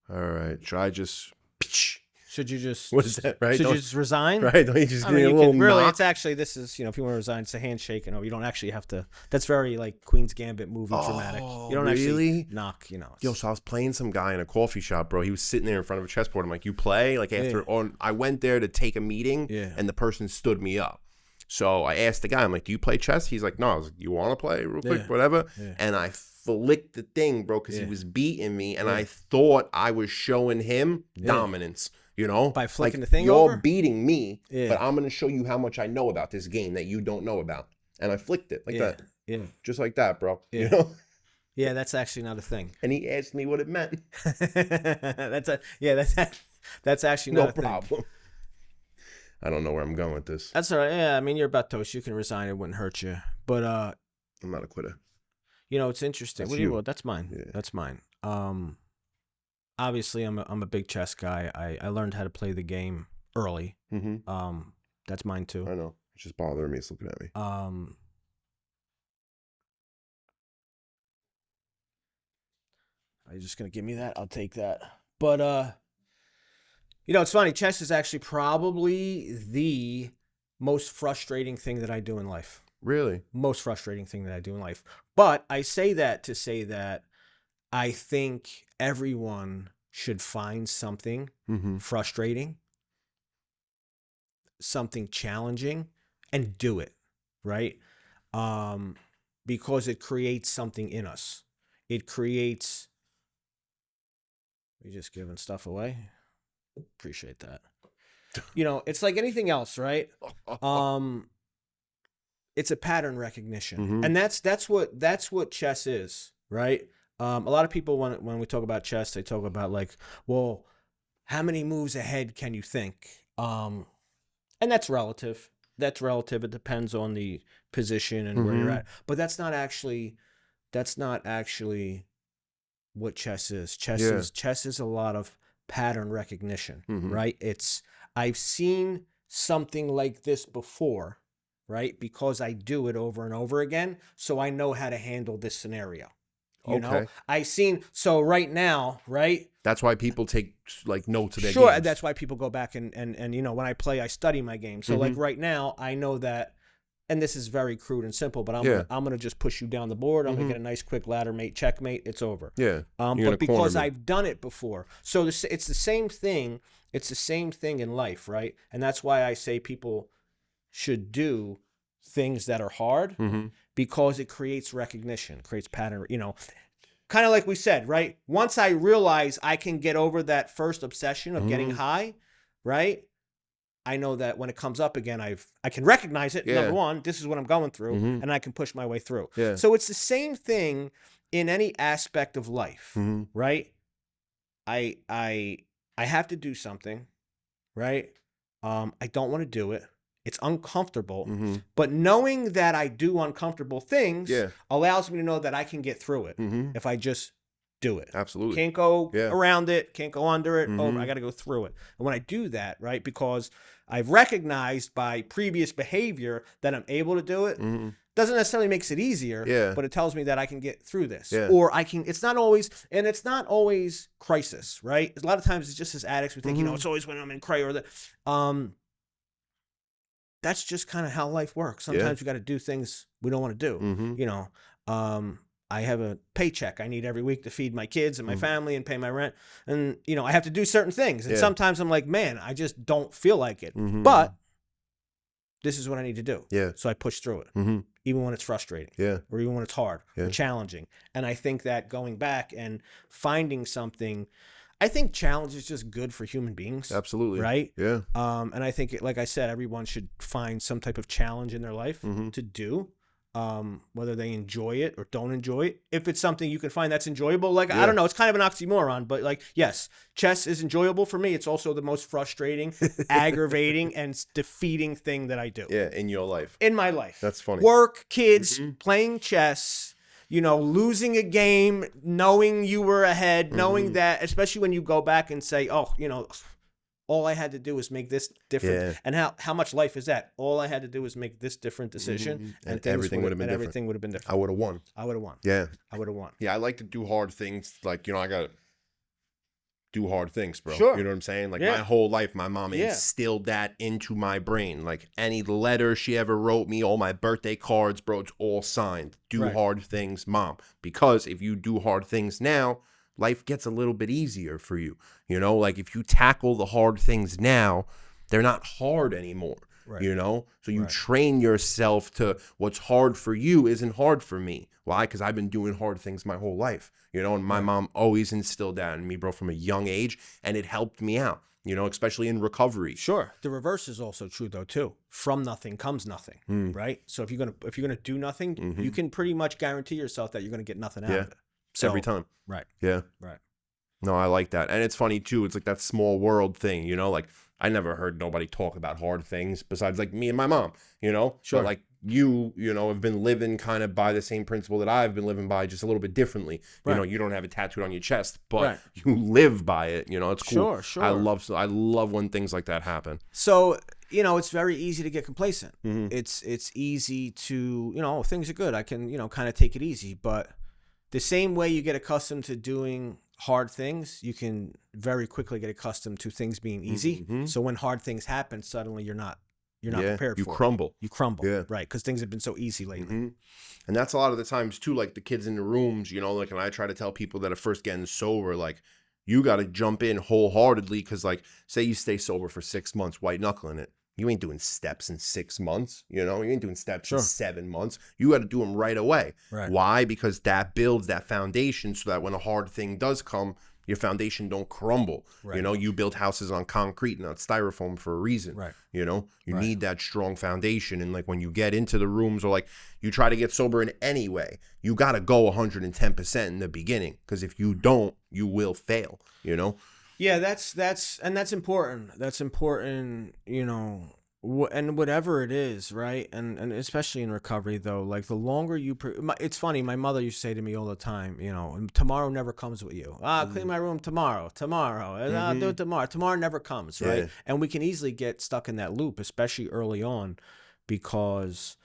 All right. Should you just? What is that? Right? Should you just resign? Right? Don't you just give me a you little can, really, knock? it's actually, this is, if you want to resign, it's a handshake. You don't actually have to. That's very like Queen's Gambit movie dramatic. You don't actually knock. Yo, so I was playing some guy in a coffee shop, bro. He was sitting there in front of a chessboard. I'm like, you play? Like after I went there to take a meeting, and the person stood me up. So I asked the guy, I'm like, do you play chess? He's like, no. I was like, you want to play real quick, whatever? Yeah. And I flicked the thing, bro, because he was beating me, and I thought I was showing him dominance. By flicking the thing you're over? beating me, but I'm going to show you how much I know about this game that you don't know about. And I flicked it like that. Yeah. Just like that, bro. Yeah. Yeah, that's actually not a thing. And he asked me what it meant. That's actually not a thing. No problem. I don't know where I'm going with this. That's all right. Yeah, I mean, you're about toast. You can resign. It wouldn't hurt you. But I'm not a quitter. It's interesting. That's mine. Yeah. That's mine. Obviously, I'm a big chess guy. I learned how to play the game early. That's mine too. I know. It's just bothering me. It's looking at me. Are you just gonna give me that? I'll take that. But it's funny. Chess is actually probably the most frustrating thing that I do in life. Really? Most frustrating thing that I do in life. But I say that to say that I think everyone should find something frustrating, something challenging, and do it, right? Because it creates something in us. It creates... We just giving stuff away? Appreciate that. It's like anything else, right? It's a pattern recognition. And that's what chess is, right? A lot of people, when we talk about chess, they talk about like, well, how many moves ahead can you think? And that's relative. That's relative. It depends on the position and where you're at. But that's not actually what chess is. Chess is a lot of pattern recognition, right? I've seen something like this before, right? Because I do it over and over again, so I know how to handle this scenario. You know, so right now, right? That's why people take like notes of their Sure, games. that's why people go back and you know, when I play, I study my game. So like right now, I know that, and this is very crude and simple, but I'm gonna just push you down the board. I'm gonna get a nice quick ladder mate, checkmate. It's over. Yeah. But because I've done it before, so it's the same thing. It's the same thing in life, right? And that's why I say people should do things that are hard because it creates recognition, creates pattern, you know, kind of like we said, right? Once I realize I can get over that first obsession of getting high, right? I know that when it comes up again, I can recognize it. Number one, this is what I'm going through, and I can push my way through. Yeah. So it's the same thing in any aspect of life, right? I have to do something, right? I don't want to do it. It's uncomfortable, but knowing that I do uncomfortable things allows me to know that I can get through it if I just do it. Absolutely. Can't go around it, can't go under it. Oh, I got to go through it. And when I do that, right, because I've recognized by previous behavior that I'm able to do it, doesn't necessarily makes it easier, but it tells me that I can get through this. Or I can, it's not always crisis, right? A lot of times it's just as addicts, we think, you know, it's always when I'm in crisis or that. That's just kind of how life works. Sometimes we got to do things we don't want to do. You know, I have a paycheck I need every week to feed my kids and my family and pay my rent. And, you know, I have to do certain things. And sometimes I'm like, man, I just don't feel like it. But this is what I need to do. So I push through it, even when it's frustrating or even when it's hard or challenging. And I think that going back and finding something, I think challenge is just good for human beings. Absolutely. Right? Yeah. And I think, like I said, everyone should find some type of challenge in their life to do, whether they enjoy it or don't enjoy it. If it's something you can find that's enjoyable, like, I don't know, it's kind of an oxymoron, but like, yes, chess is enjoyable for me. It's also the most frustrating, aggravating, and defeating thing that I do. Yeah, in your life. In my life. That's funny. Work, kids, playing chess, you know, losing a game, knowing you were ahead, knowing that, especially when you go back and say, oh, you know, all I had to do was make this different. And how much life is that? All I had to do was make this different decision, and everything would have been different. Everything would have been different. I would have won. I would have won. Yeah. I would have won. Yeah, I like to do hard things. Like, you know, I got to do hard things, bro. Sure. You know what I'm saying? Like, my whole life, my mom instilled that into my brain. Like, any letter she ever wrote me, all my birthday cards, bro, it's all signed. Do hard things, mom. Because if you do hard things now, life gets a little bit easier for you. You know, like, if you tackle the hard things now, they're not hard anymore. You know? So you train yourself to what's hard for you isn't hard for me. Why? Because I've been doing hard things my whole life. You know, and my mom always instilled that in me, bro, from a young age, and it helped me out, you know, especially in recovery. Sure. The reverse is also true though too. From nothing comes nothing, right? So if you're gonna do nothing, you can pretty much guarantee yourself that you're gonna get nothing out of it. So, every time. Right. Yeah. Right. No, I like that. And it's funny too. It's like that small world thing, you know, like I never heard nobody talk about hard things besides like me and my mom, you know? Sure. But like you know, have been living kind of by the same principle that I've been living by, just a little bit differently. You know, you don't have it tattooed on your chest, but you live by it. You know, it's cool. Sure. I love when things like that happen. So, you know, it's very easy to get complacent. It's easy to, you know, things are good. I can, you know, kind of take it easy. But the same way you get accustomed to doing hard things, you can very quickly get accustomed to things being easy. So when hard things happen, suddenly you're not prepared for it. You crumble. You crumble. Right. Because things have been so easy lately. And that's a lot of the times too, like the kids in the rooms, you know, like, and I try to tell people that are first getting sober, like, you got to jump in wholeheartedly. Because like, say you stay sober for 6 months, white knuckling it. You ain't doing steps in 6 months, you know? You ain't doing steps in 7 months. You got to do them right away. Why? Because that builds that foundation so that when a hard thing does come, your foundation don't crumble. Right. You know, you build houses on concrete, not styrofoam, for a reason. Right. You know, you Right. need that strong foundation. And like when you get into the rooms, or like you try to get sober in any way, you got to go 110% in the beginning, because if you don't, you will fail, you know? Yeah, that's important. That's important, you know, and whatever it is, right? And especially in recovery, though, like the longer you, it's funny. My mother used to say to me all the time, you know, tomorrow never comes with you. I'll clean my room tomorrow, and I'll do it tomorrow. Tomorrow never comes, right? Yeah. And we can easily get stuck in that loop, especially early on, because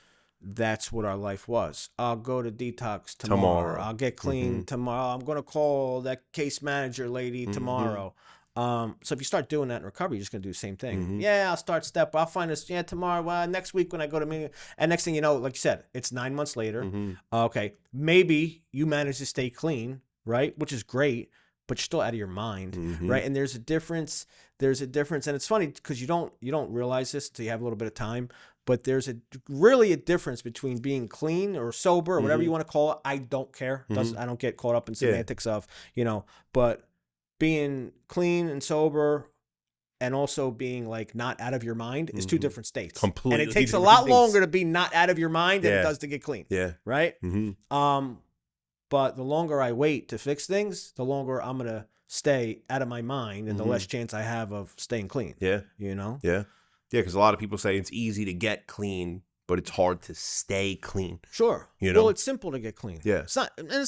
that's what our life was. I'll go to detox tomorrow. I'll get clean tomorrow. I'm going to call that case manager lady tomorrow. So if you start doing that in recovery, you're just going to do the same thing. Yeah, I'll start step. I'll find this. Yeah, tomorrow. Well, next week when I go to meeting. And next thing you know, like you said, it's 9 months later. Okay, maybe you manage to stay clean, right? Which is great, but you're still out of your mind, right? And there's a difference. There's a difference, and it's funny because you don't realize this until you have a little bit of time. But there's really a difference between being clean or sober or whatever you want to call it. I don't care. I don't get caught up in semantics of, you know, but being clean and sober and also being like not out of your mind is two different states. Completely. And it takes a lot longer to be not out of your mind than it does to get clean. Yeah. Right? But the longer I wait to fix things, the longer I'm going to stay out of my mind and the less chance I have of staying clean. Yeah. You know? Yeah. Yeah, because a lot of people say it's easy to get clean, but it's hard to stay clean. Sure. You know? Well, it's simple to get clean. Yeah. It's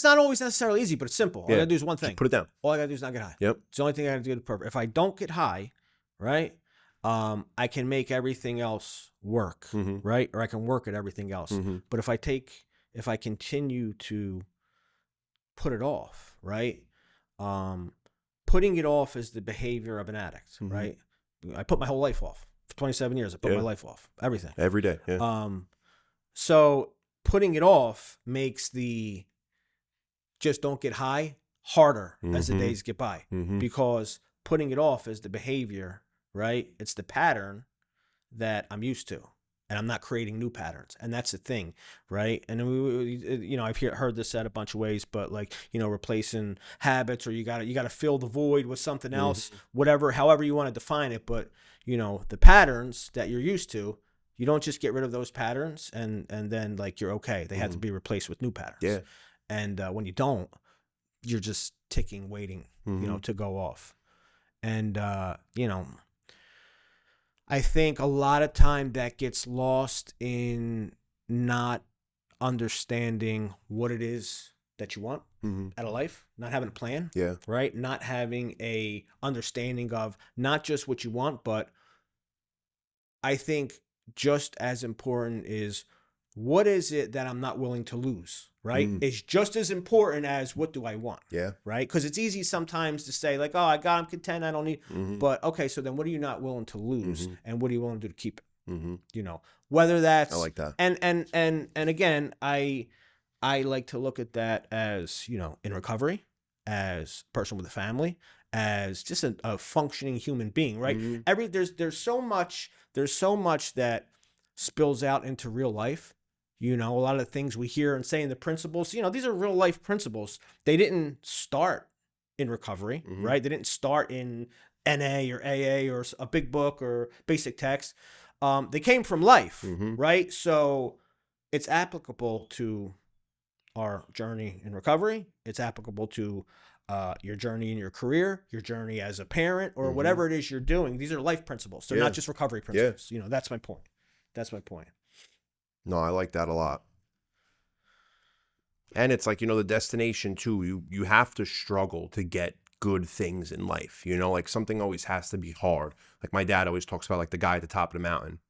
not always necessarily easy, but it's simple. All I gotta do is one thing. Just put it down. All I gotta do is not get high. Yep. It's the only thing I gotta do to purpose. If I don't get high, right, I can make everything else work, right? Or I can work at everything else. But if I continue to put it off, right? Putting it off is the behavior of an addict, right? I put my whole life off. For 27 years, I put my life off. Everything. Every day. Yeah. So putting it off makes the just don't get high harder as the days get by. Because putting it off is the behavior, right? It's the pattern that I'm used to. And I'm not creating new patterns. And that's the thing, right? And you know, I've heard this said a bunch of ways, but like, you know, replacing habits, or you got to fill the void with something else, whatever, however you want to define it. But, you know, the patterns that you're used to, you don't just get rid of those patterns and then like you're okay. They have to be replaced with new patterns. Yeah. And when you don't, you're just ticking, waiting, you know, to go off. And, you know, I think a lot of time that gets lost in not understanding what it is that you want out of life, not having a plan, right? Not having a understanding of not just what you want, but I think just as important is what is it that I'm not willing to lose, right? It's just as important as what do I want, right? Because it's easy sometimes to say like, oh, I'm content, I don't need, but okay, so then what are you not willing to lose, and what are you willing to do to keep it? You know, whether that's, I like that, and again, I like to look at that as, you know, in recovery, as a person with a family, as just a functioning human being, right? There's so much that spills out into real life. You know, a lot of the things we hear and say in the principles, you know, these are real life principles. They didn't start in recovery, right? They didn't start in NA or AA or a big book or basic text. They came from life, right? So it's applicable to our journey in recovery. It's applicable to your journey in your career, your journey as a parent, or whatever it is you're doing. These are life principles. They're not just recovery principles. You know, that's my point. That's my point. No, I like that a lot. And it's like, you know, the destination too, you have to struggle to get good things in life. You know, like something always has to be hard. Like my dad always talks about like the guy at the top of the mountain.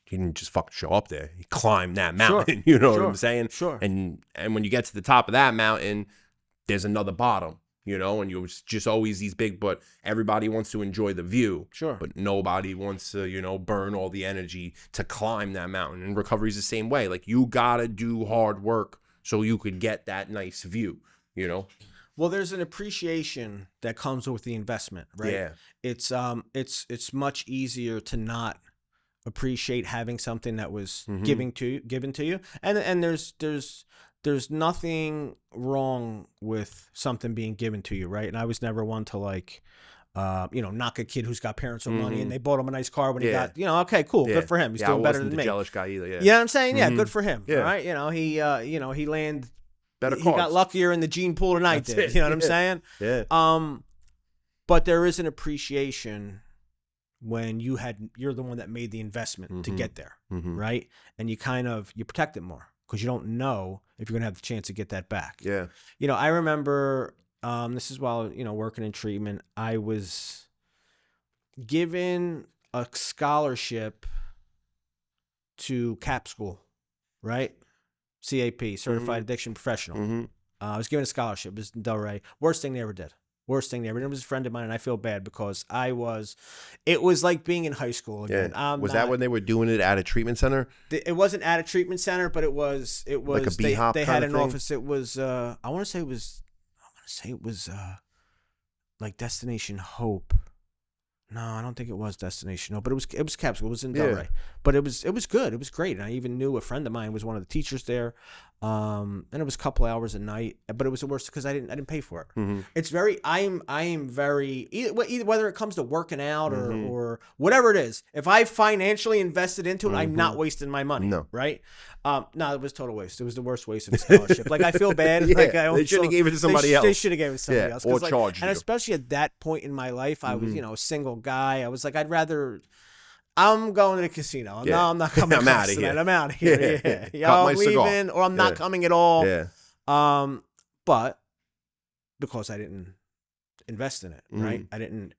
He didn't just fucking show up there. He climbed that mountain. You know what I'm saying? Sure. And when you get to the top of that mountain, there's another bottom. You know, and you're just always these big, but everybody wants to enjoy the view. Sure. But nobody wants to, you know, burn all the energy to climb that mountain. And recovery is the same way. Like you gotta do hard work so you could get that nice view, you know? Well, there's an appreciation that comes with the investment, right? Yeah. It's much easier to not appreciate having something that was given to you. And there's there's nothing wrong with something being given to you, right? And I was never one to like, knock a kid who's got parents with money and they bought him a nice car when he got, okay, cool, good for him. He's doing better than me. I wasn't the jealous guy either. Yeah. You know what I'm saying? Yeah, good for him. Yeah. Right? He landed better. He got luckier in the gene pool than I did. You know what I'm saying? Yeah. But there is an appreciation when you're the one that made the investment to get there, right? And you protect it more because you don't know if you're gonna have the chance to get that back. Yeah. I remember this is while working in treatment. I was given a scholarship to CAP school, right? CAP, Certified Addiction Professional. I was given a scholarship. It was in Delray. Worst thing they ever did. Worst thing they ever did. It was a friend of mine, and I feel bad because it was like being in high school again. Yeah. Was that when they were doing it at a treatment center? It wasn't at a treatment center, but it was like a B-hop they kind had of an thing? office. It was I want to say it was like Destination Hope. No, I don't think it was Destination Hope, but it was CAP school. It was in Delray. But it was good. It was great. And I even knew a friend of mine was one of the teachers there. And it was a couple hours a night, but it was the worst because I didn't pay for it. It's very I am very either whether it comes to working out or whatever it is. If I financially invested into it, I'm not wasting my money. No. Right? No, it was total waste. It was the worst waste of a scholarship. Like I feel bad. Like they should have gave it to somebody else. They should have gave it to somebody else. Or charged you. And especially at that point in my life, I was a single guy. I was like, I'm going to the casino. No, I'm not coming. I'm out of here. I'm out of here. Yeah. I'm leaving, or I'm not coming at all. Yeah. But because I didn't invest in it, right? I didn't,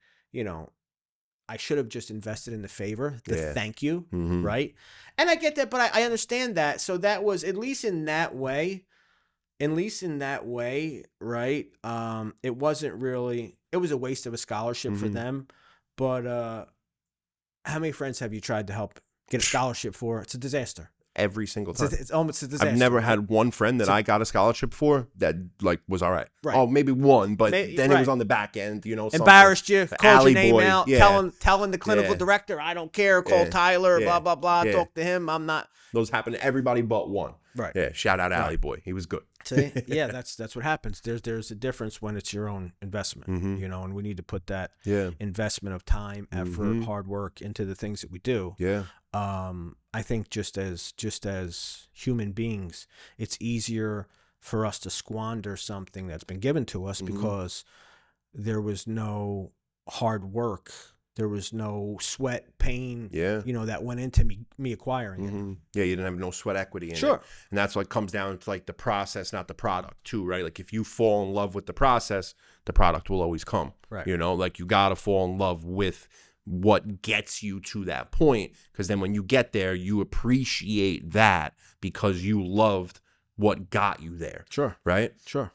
I should have just invested in the favor, the thank you, right? And I get that, but I understand that. So that was at least in that way, right? It wasn't really. It was a waste of a scholarship for them, but. How many friends have you tried to help get a scholarship for? It's a disaster. Every single time. It's almost a disaster. I've never had one friend that I got a scholarship for that was all right. Right. Oh, maybe one, but then it was on the back end, something. Embarrassed you, called your name out, yeah. telling the clinical director, I don't care, call Tyler, blah, blah, blah, talk to him, I'm not. Those happen to everybody but one. Right. Yeah, shout out Alley Boy. He was good. See? Yeah, that's what happens. There's a difference when it's your own investment, and we need to put that investment of time, effort, hard work into the things that we do. Yeah. I think just as human beings, it's easier for us to squander something that's been given to us because there was no hard work. There was no sweat, pain, that went into me acquiring it. Yeah, you didn't have no sweat equity in it. Sure. And that's what comes down to like the process, not the product too, right? Like if you fall in love with the process, the product will always come. Right. Like you got to fall in love with what gets you to that point, because then when you get there, you appreciate that because you loved what got you there. Sure. Right? Sure.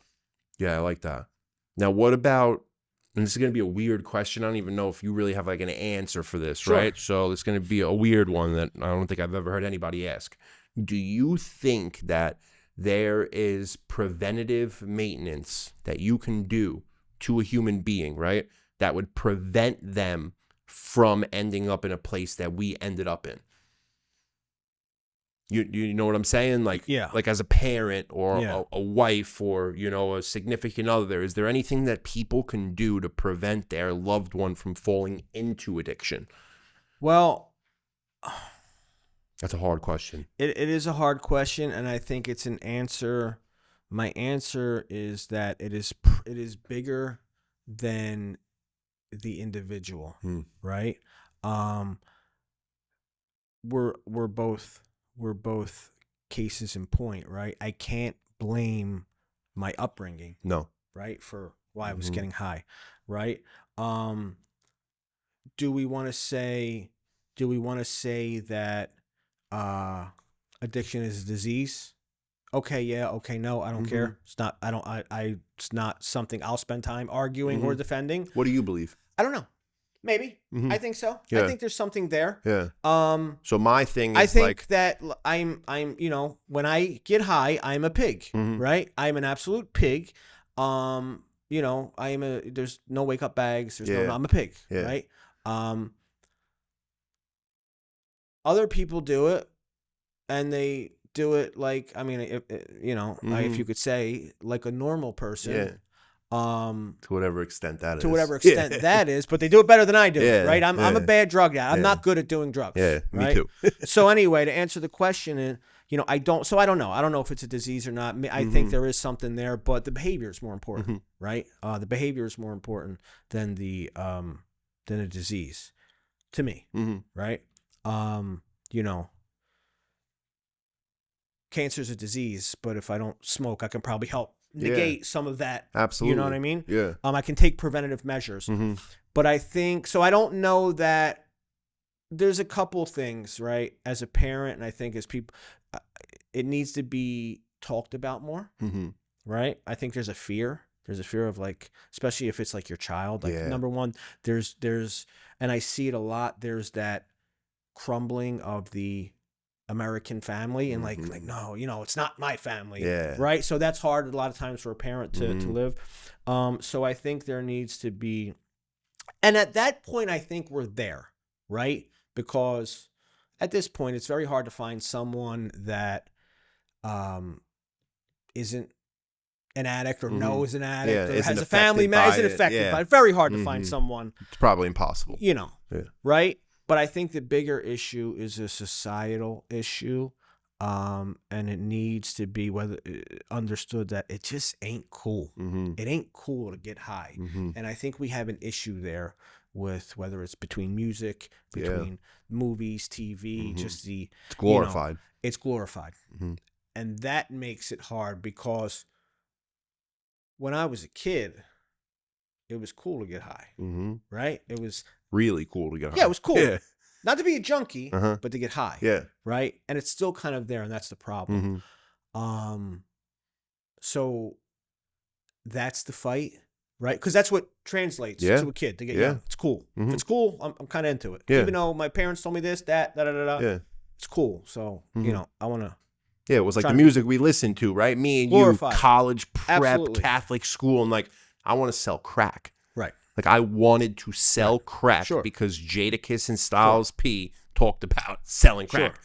Yeah, I like that. Now, what about, and this is going to be a weird question. I don't even know if you really have like an answer for this, right? So it's going to be a weird one that I don't think I've ever heard anybody ask. Do you think that there is preventative maintenance that you can do to a human being, right, that would prevent them from ending up in a place that we ended up in? You know what I'm saying? Like, like as a parent or a wife or, a significant other, is there anything that people can do to prevent their loved one from falling into addiction? Well, that's a hard question. It is a hard question, and I think it's an answer. My answer is that it is bigger than the individual, right? We're both cases in point, right? I can't blame my upbringing, right, for why I was getting high, right? Do we want to say that addiction is a disease? Okay, yeah, okay, no, I don't care. It's not. It's not something I'll spend time arguing or defending. What do you believe? I don't know. Maybe. I think so. Yeah. I think there's something there. Yeah. So my thing is, I think that I'm when I get high, I'm a pig, right? I'm an absolute pig. There's no wake up bags. I'm a pig, right? Other people do it and they do it like, I mean, if you could say like a normal person. Yeah. To whatever extent that is. To whatever extent that is, but they do it better than I do, right? I'm a bad drug addict. I'm Yeah. not good at doing drugs. Yeah, right? me too. So anyway, to answer the question, I don't know. I don't know if it's a disease or not. I think there is something there, but the behavior is more important, right? The behavior is more important than the disease, to me, right? Cancer's a disease, but if I don't smoke, I can probably help negate some of that. Absolutely. You know what I mean? Yeah. I can take preventative measures. But I think, so I don't know that there's a couple things, right? As a parent, and I think as people, it needs to be talked about more, right? I think there's a fear. There's a fear of like, especially if it's like your child. Like number one, there's, and I see it a lot. There's that crumbling of the American family and like no, it's not my family, right? So that's hard a lot of times for a parent to live. So I think there needs to be, and at that point I think we're there, right? Because at this point it's very hard to find someone that isn't an addict or knows an addict or has a family member isn't affected by it. Very hard to find someone. It's probably impossible, right? But I think the bigger issue is a societal issue, and it needs to be understood that it just ain't cool. It ain't cool to get high. And I think we have an issue there with whether it's between music, between movies, TV, just the... It's glorified. It's glorified. And that makes it hard because when I was a kid, it was cool to get high, right? It was... really cool to get high. Yeah, it was cool. Yeah. Not to be a junkie, but to get high. Yeah. Right? And it's still kind of there, and that's the problem. So that's the fight, right? Because that's what translates to a kid to get young. It's cool. If it's cool, I'm kind of into it. Yeah. Even though my parents told me this, that, da-da-da-da. Yeah. It's cool. So, I want to... Yeah, it was like the music we listened to, right? Me and glorified. You, college, prep, Absolutely. Catholic school, and like, I want to sell crack. Right. Like I wanted to sell crack because Jadakiss and Styles P talked about selling crack,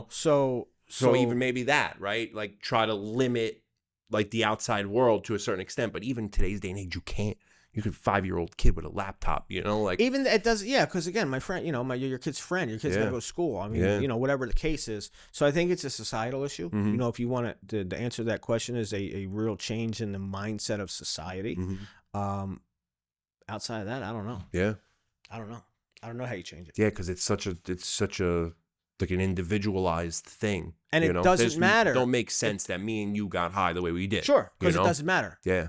So even maybe that, right? Like try to limit like the outside world to a certain extent, but even today's day and age, you can't. You could 5-year-old kid with a laptop, like even it does, because again, my friend, your kid's friend, your kid's gonna go to school. I mean, whatever the case is. So I think it's a societal issue. If you want to answer that question, is a real change in the mindset of society. Outside of that, I don't know. Yeah, I don't know. I don't know how you change it. Yeah, because it's such a like an individualized thing, and it doesn't matter. It don't make sense that me and you got high the way we did. Sure, because it doesn't matter. Yeah,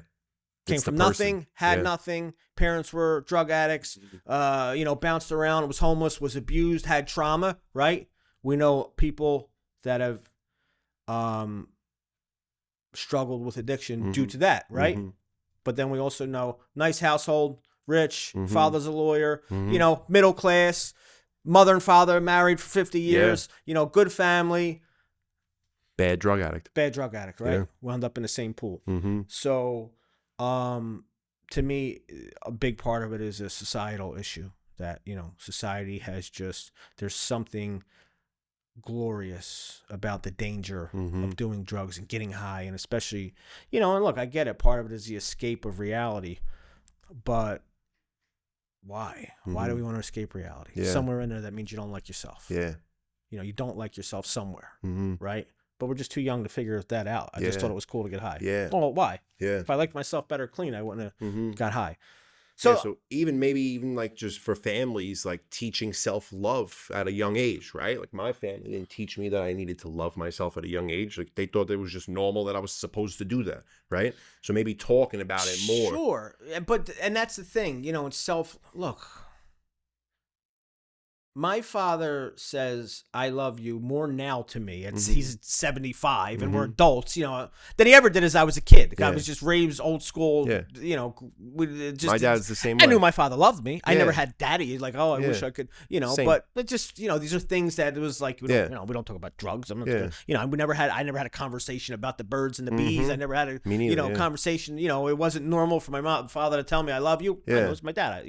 came from nothing, had nothing. Parents were drug addicts. Bounced around, was homeless, was abused, had trauma. Right? We know people that have struggled with addiction due to that. Right? But then we also know nice household, rich, father's a lawyer, middle class, mother and father married for 50 years, good family. Bad drug addict, right? Yeah. Wound up in the same pool. So to me, a big part of it is a societal issue that, society has there's something glorious about the danger of doing drugs and getting high, and especially and look, I get it, part of it is the escape of reality, but why do we want to escape reality? Somewhere in there that means you don't like yourself. You don't like yourself somewhere, right? But we're just too young to figure that out. I just thought it was cool to get high. Well, why? If I liked myself better clean, I wouldn't have got high. So even like just for families, like teaching self-love at a young age, right? Like my family didn't teach me that I needed to love myself at a young age. Like they thought it was just normal that I was supposed to do that, right? So maybe talking about it more. Sure, and that's the thing, it's look. My father says I love you more now to me. He's 75 and we're adults, than he ever did as I was a kid. The guy was just raised old school, my dad's the same way. I knew my father loved me. I never had daddy like, I wish I could, Same. But it just, these are things that it was like, we don't talk about drugs. I'm not gonna, I never had a conversation about the birds and the bees. I never had a, conversation, it wasn't normal for my father to tell me I love you. It was my dad,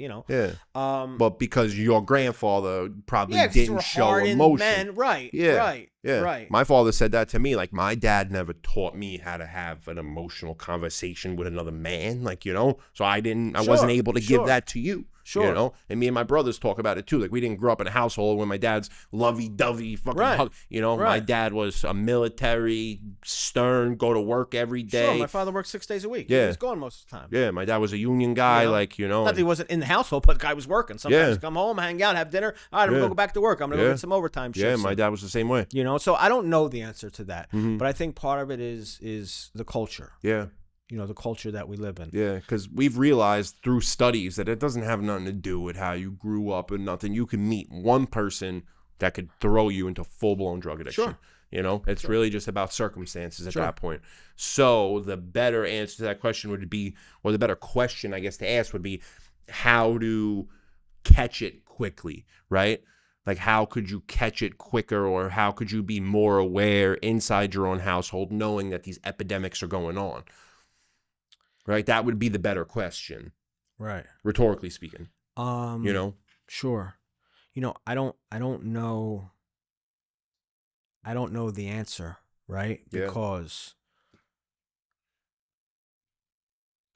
But because your grandfather probably 'cause we're didn't show hardened emotion. men. Right. Yeah. Right. Yeah. Right. My father said that to me. Like, my dad never taught me how to have an emotional conversation with another man. Like, so I wasn't able to give that to you. Sure. And me and my brothers talk about it too. Like, we didn't grow up in a household where my dad's lovey-dovey fucking hug. My dad was a military, stern, go to work every day. Sure, my father worked 6 days a week. Yeah. He was gone most of the time. Yeah, my dad was a union guy, Not that he wasn't in the household, but the guy was working. Sometimes he'd come home, hang out, have dinner. All right, I'm going to go back to work. I'm going to go get some overtime shit. Yeah, my dad was the same way. So I don't know the answer to that. But I think part of it is the culture. Yeah. The culture that we live in. Yeah, because we've realized through studies that it doesn't have nothing to do with how you grew up and nothing. You can meet one person that could throw you into full-blown drug addiction. Sure. It's really just about circumstances at that point. So the better answer to that question would be, or the better question, I guess, to ask would be how to catch it quickly, right? Like, how could you catch it quicker, or how could you be more aware inside your own household knowing that these epidemics are going on? Right? That would be the better question. Right. Rhetorically speaking. Sure. I don't know. I don't know the answer, right? Because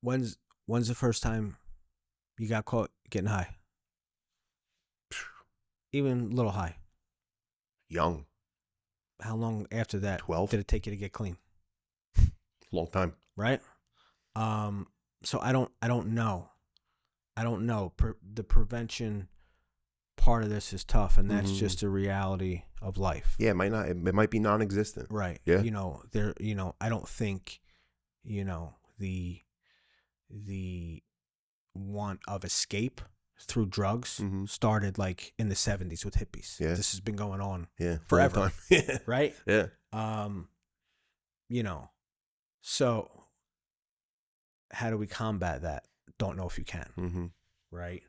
when's the first time you got caught getting high? Even a little high. Young. How long after that 12 did it take you to get clean? Long time. Right? So I don't know. The prevention part of this is tough, and that's just a reality of life. Yeah, it might be non-existent. Right. Yeah. I don't think, the want of escape through drugs started like in the 70s with hippies. Yeah. This has been going on forever. right? Yeah. So how do we combat that? Don't know if you can. Right?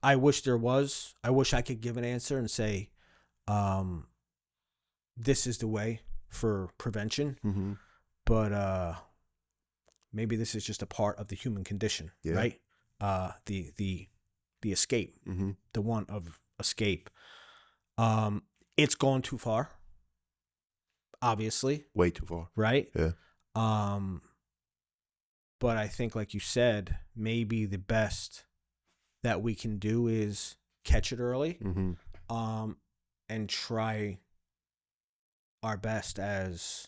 I wish I could give an answer and say, this is the way for prevention. But maybe this is just a part of the human condition, right? The escape, the want of escape. It's gone too far, obviously. Way too far. Right? Yeah. But I think, like you said, maybe the best that we can do is catch it early, and try our best as,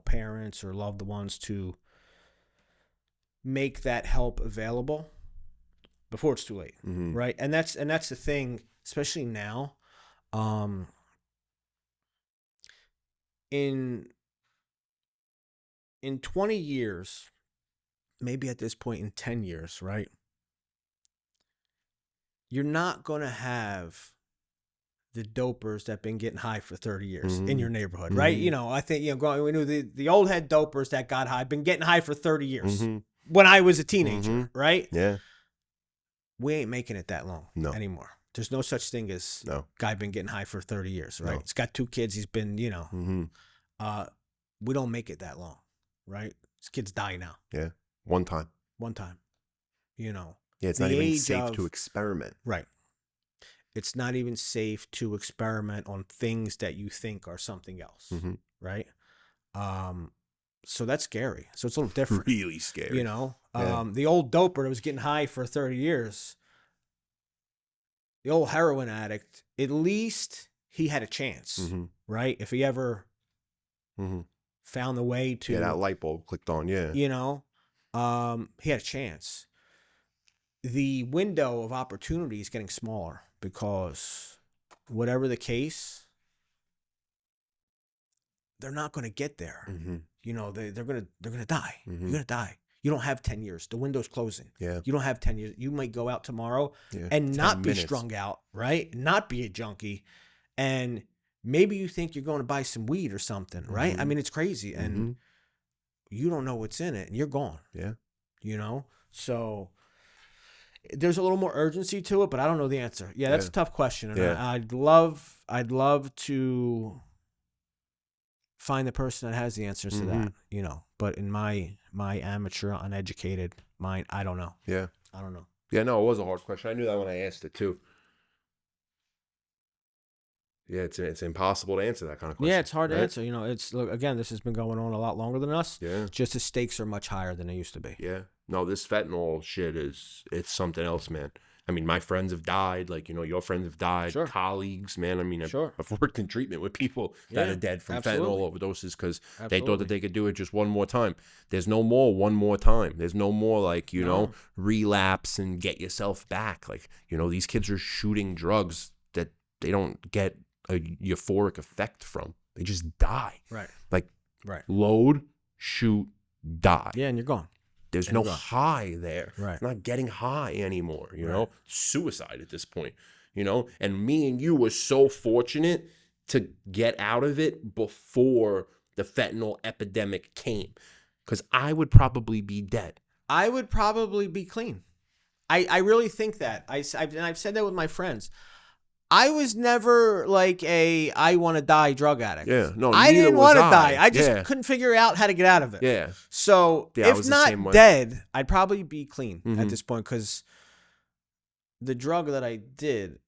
parents or loved ones to make that help available before it's too late, right? And that's the thing, especially now. In 20 years, maybe at this point in 10 years, right? You're not going to have the dopers that have been getting high for 30 years in your neighborhood, right? I think, we knew the old head dopers that got high, been getting high for 30 years when I was a teenager, right? Yeah. We ain't making it that long anymore. There's no such thing as guy been getting high for 30 years, right? He's got 2 kids. He's been, we don't make it that long, right? These kids die now. Yeah. One time. Yeah, it's not even safe to experiment. Right. It's not even safe to experiment on things that you think are something else, right? So that's scary. So it's a little different. Really scary. The old doper that was getting high for 30 years, the old heroin addict, at least he had a chance, right? If he ever found the way to... Yeah, that light bulb clicked on, yeah. He had a chance. The window of opportunity is getting smaller because whatever the case, they're not going to get there. They're going to die. You're going to die. You don't have 10 years. The window's closing. Yeah. You don't have 10 years. You might go out tomorrow and not be strung out, right? Not be a junkie. And maybe you think you're going to buy some weed or something, right? I mean, it's crazy. And you don't know what's in it and you're gone. Yeah. So there's a little more urgency to it, but I don't know the answer. Yeah, that's a tough question. And I'd love to find the person that has the answers to that, but in my amateur, uneducated mind, I don't know. Yeah. I don't know. Yeah, no, it was a hard question. I knew that when I asked it too. Yeah, it's impossible to answer that kind of question. Yeah, it's hard to right? answer. Look, again, this has been going on a lot longer than us. Yeah. Just the stakes are much higher than they used to be. Yeah. No, this fentanyl shit it's something else, man. I mean, my friends have died. Like, your friends have died. Sure. Colleagues, man. I mean, I've worked in treatment with people that are dead from fentanyl overdoses because they thought that they could do it just one more time. There's no more one more time. There's no more, like, relapse and get yourself back. Like, these kids are shooting drugs that they don't get a euphoric effect from. They just die. Right. Like, right. Load, shoot, die. Yeah, and you're gone. There's no high there. Right. It's not getting high anymore, Suicide at this point, And me and you were so fortunate to get out of it before the fentanyl epidemic came. Because I would probably be dead. I would probably be clean. I really think that. I've said that with my friends. I was never like I want to die drug addict. Yeah, no, I didn't want to die. I just couldn't figure out how to get out of it. Yeah. So if not dead, I'd probably be clean at this point because the drug that I did,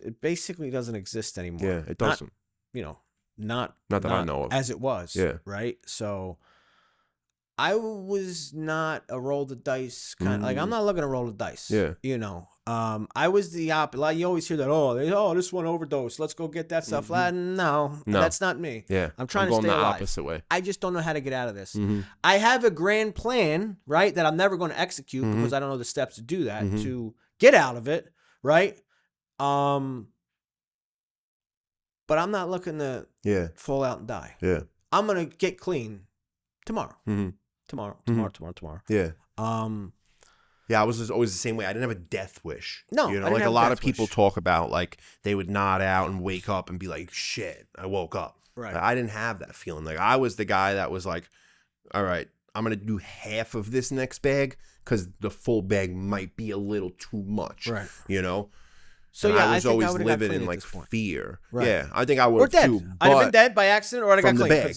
it basically doesn't exist anymore. Yeah, it doesn't. Not that I know of. as it was. Yeah. Right. So I was not a roll the dice kind. Like I'm not looking to roll the dice. Yeah. I was the opposite. Like you always hear that. This one overdose. Let's go get that stuff. No, that's not me. Yeah. I'm trying to stay the alive. opposite way. I just don't know how to get out of this. I have a grand plan, right, that I'm never going to execute because I don't know the steps to do that to get out of it, right? But I'm not looking to fall out and die. Yeah. I'm gonna get clean tomorrow. Tomorrow. Yeah. Yeah, I was just always the same way. I didn't have a death wish. No, like a lot of people talk about, like they would nod out and wake up and be like, "Shit, I woke up." Right. Like, I didn't have that feeling. Like I was the guy that was like, "All right, I'm gonna do half of this next bag because the full bag might be a little too much." Right. So and I was always living in like fear. Right. Yeah, I think I would have too. I'd have been dead by accident, or I got clean. Bag.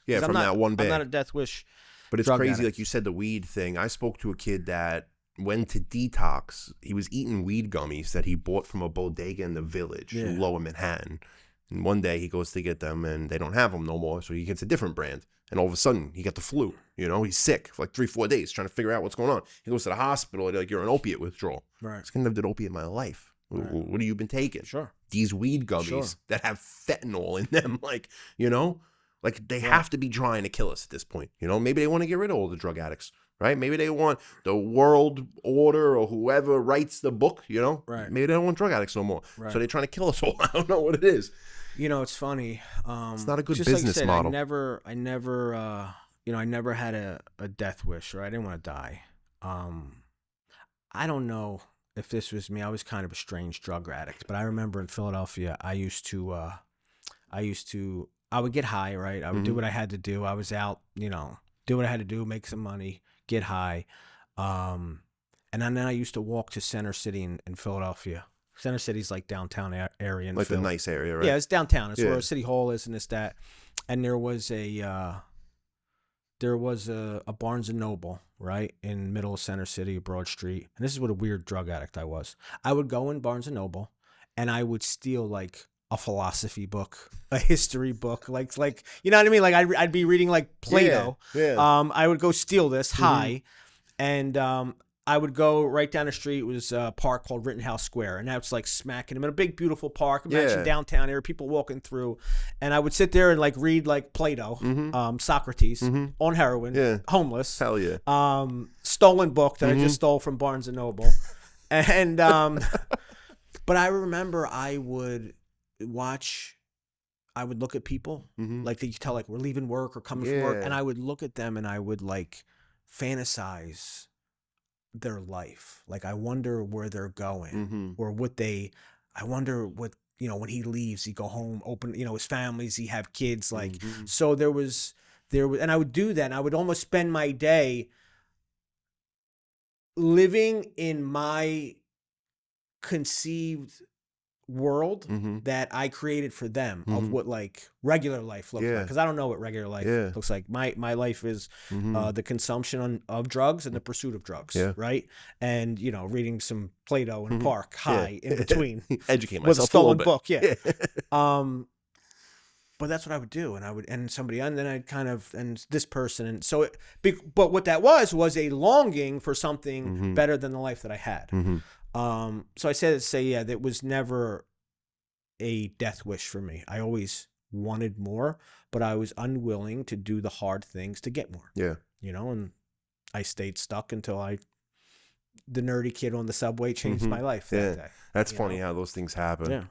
Yeah, from that one bag. I'm not a death wish. But it's crazy, addict. like you said, the weed thing. I spoke to a kid that went to detox. He was eating weed gummies that he bought from a bodega in the village in Lower Manhattan. And one day he goes to get them and they don't have them no more. So he gets a different brand. And all of a sudden he got the flu. He's sick for like 3-4 days trying to figure out what's going on. He goes to the hospital. They're like, "You're on opiate withdrawal." Right. I've never did opiate in my life. Right. What have you been taking? Sure. These weed gummies that have fentanyl in them. Like, like they have to be trying to kill us at this point. Maybe they want to get rid of all the drug addicts. Right? Maybe they want the world order or whoever writes the book, Right. Maybe they don't want drug addicts no more. Right. So they're trying to kill us all. I don't know what it is. It's funny. It's not a good just business like I said, model. I never had a death wish, right? I didn't want to die. I don't know if this was me. I was kind of a strange drug addict, but I remember in Philadelphia, I would get high, right? I would do what I had to do. I was out, do what I had to do, make some money, get high. And then I used to walk to Center City in Philadelphia. Center City's like downtown area. Like the nice area, right? Yeah, it's downtown. It's where City Hall is and it's that. And there was a Barnes & Noble, right, in middle of Center City, Broad Street. And this is what a weird drug addict I was. I would go in Barnes & Noble and I would steal like a philosophy book, a history book, like you know what I mean? Like I'd be reading like Plato. Yeah. I would go steal this high, and I would go right down the street. It was a park called Rittenhouse Square, and that's like smack in a big beautiful park. Imagine downtown area, people walking through, and I would sit there and like read like Plato, Socrates on heroin, homeless, hell yeah, stolen book that I just stole from Barnes & Noble, and but I remember I would look at people like that you tell like we're leaving work or coming from work, and I would look at them and I would like fantasize their life. Like I wonder where they're going or I wonder what, when he leaves, he go home, open, his families, he have kids. Like, so there was, and I would do that. And I would almost spend my day living in my conceived world Mm-hmm. that I created for them of Mhm. what like regular life looks Yeah. like. Because I don't know what regular life Yeah. looks like. My life is Mm-hmm. the consumption of drugs and the pursuit of drugs, Yeah. right? And reading some Plato in a Mhm. park, high in between Educate with a myself a little stolen bit. book, yeah. But that's what I would do, and somebody, and then I'd kind of, and this person, and so but what that was a longing for something Mhm. better than the life that I had. Mm-hmm. So I said to say, yeah, that was never a death wish for me. I always wanted more, but I was unwilling to do the hard things to get more. Yeah. And I stayed stuck until the nerdy kid on the subway changed Mhm. my life Yeah. that day. That's funny how those things happen. Yeah.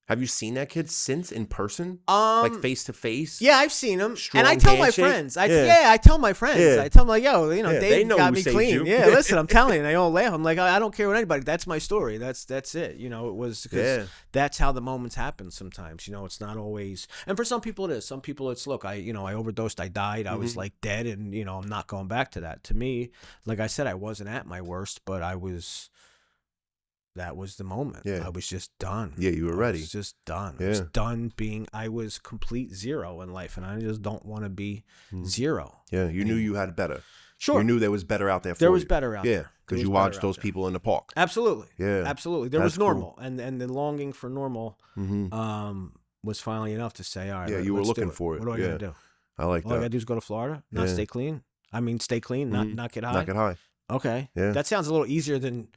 Have you seen that kid since in person? Like face to face? Yeah, I've seen him, Strong and I tell handshake? my friends. I Yeah. tell my friends. Yeah. I tell them like, yo, Yeah, they Dave know got who me saved clean. you. Yeah, listen, I'm telling you, and they all laugh. I'm like, I don't care what anybody. That's my story. That's it. It was because that's how the moments happen. Sometimes, it's not always. And for some people, it is. Some people, it's look, I overdosed. I died. I was like dead, and I'm not going back to that. To me, like I said, I wasn't at my worst, but I was. That was the moment. Yeah. I was just done. Yeah, you were ready. I was just done. Yeah. I was done I was complete zero in life, and I just don't want to be zero. Yeah, you knew you had better. Sure. You knew there was better out there for you. There was better out there. Yeah, because you watched those people in the park. Absolutely. Yeah. Absolutely. There That's was normal, and the longing for normal Mm-hmm. was finally enough to say, all right, Yeah, you were let's looking do it. for it. What do I Yeah. got to do? I like All I got that. to do is go to Florida, not Yeah. stay clean. I mean, stay clean, not get high. Not get high. Okay. Yeah. That sounds a little easier than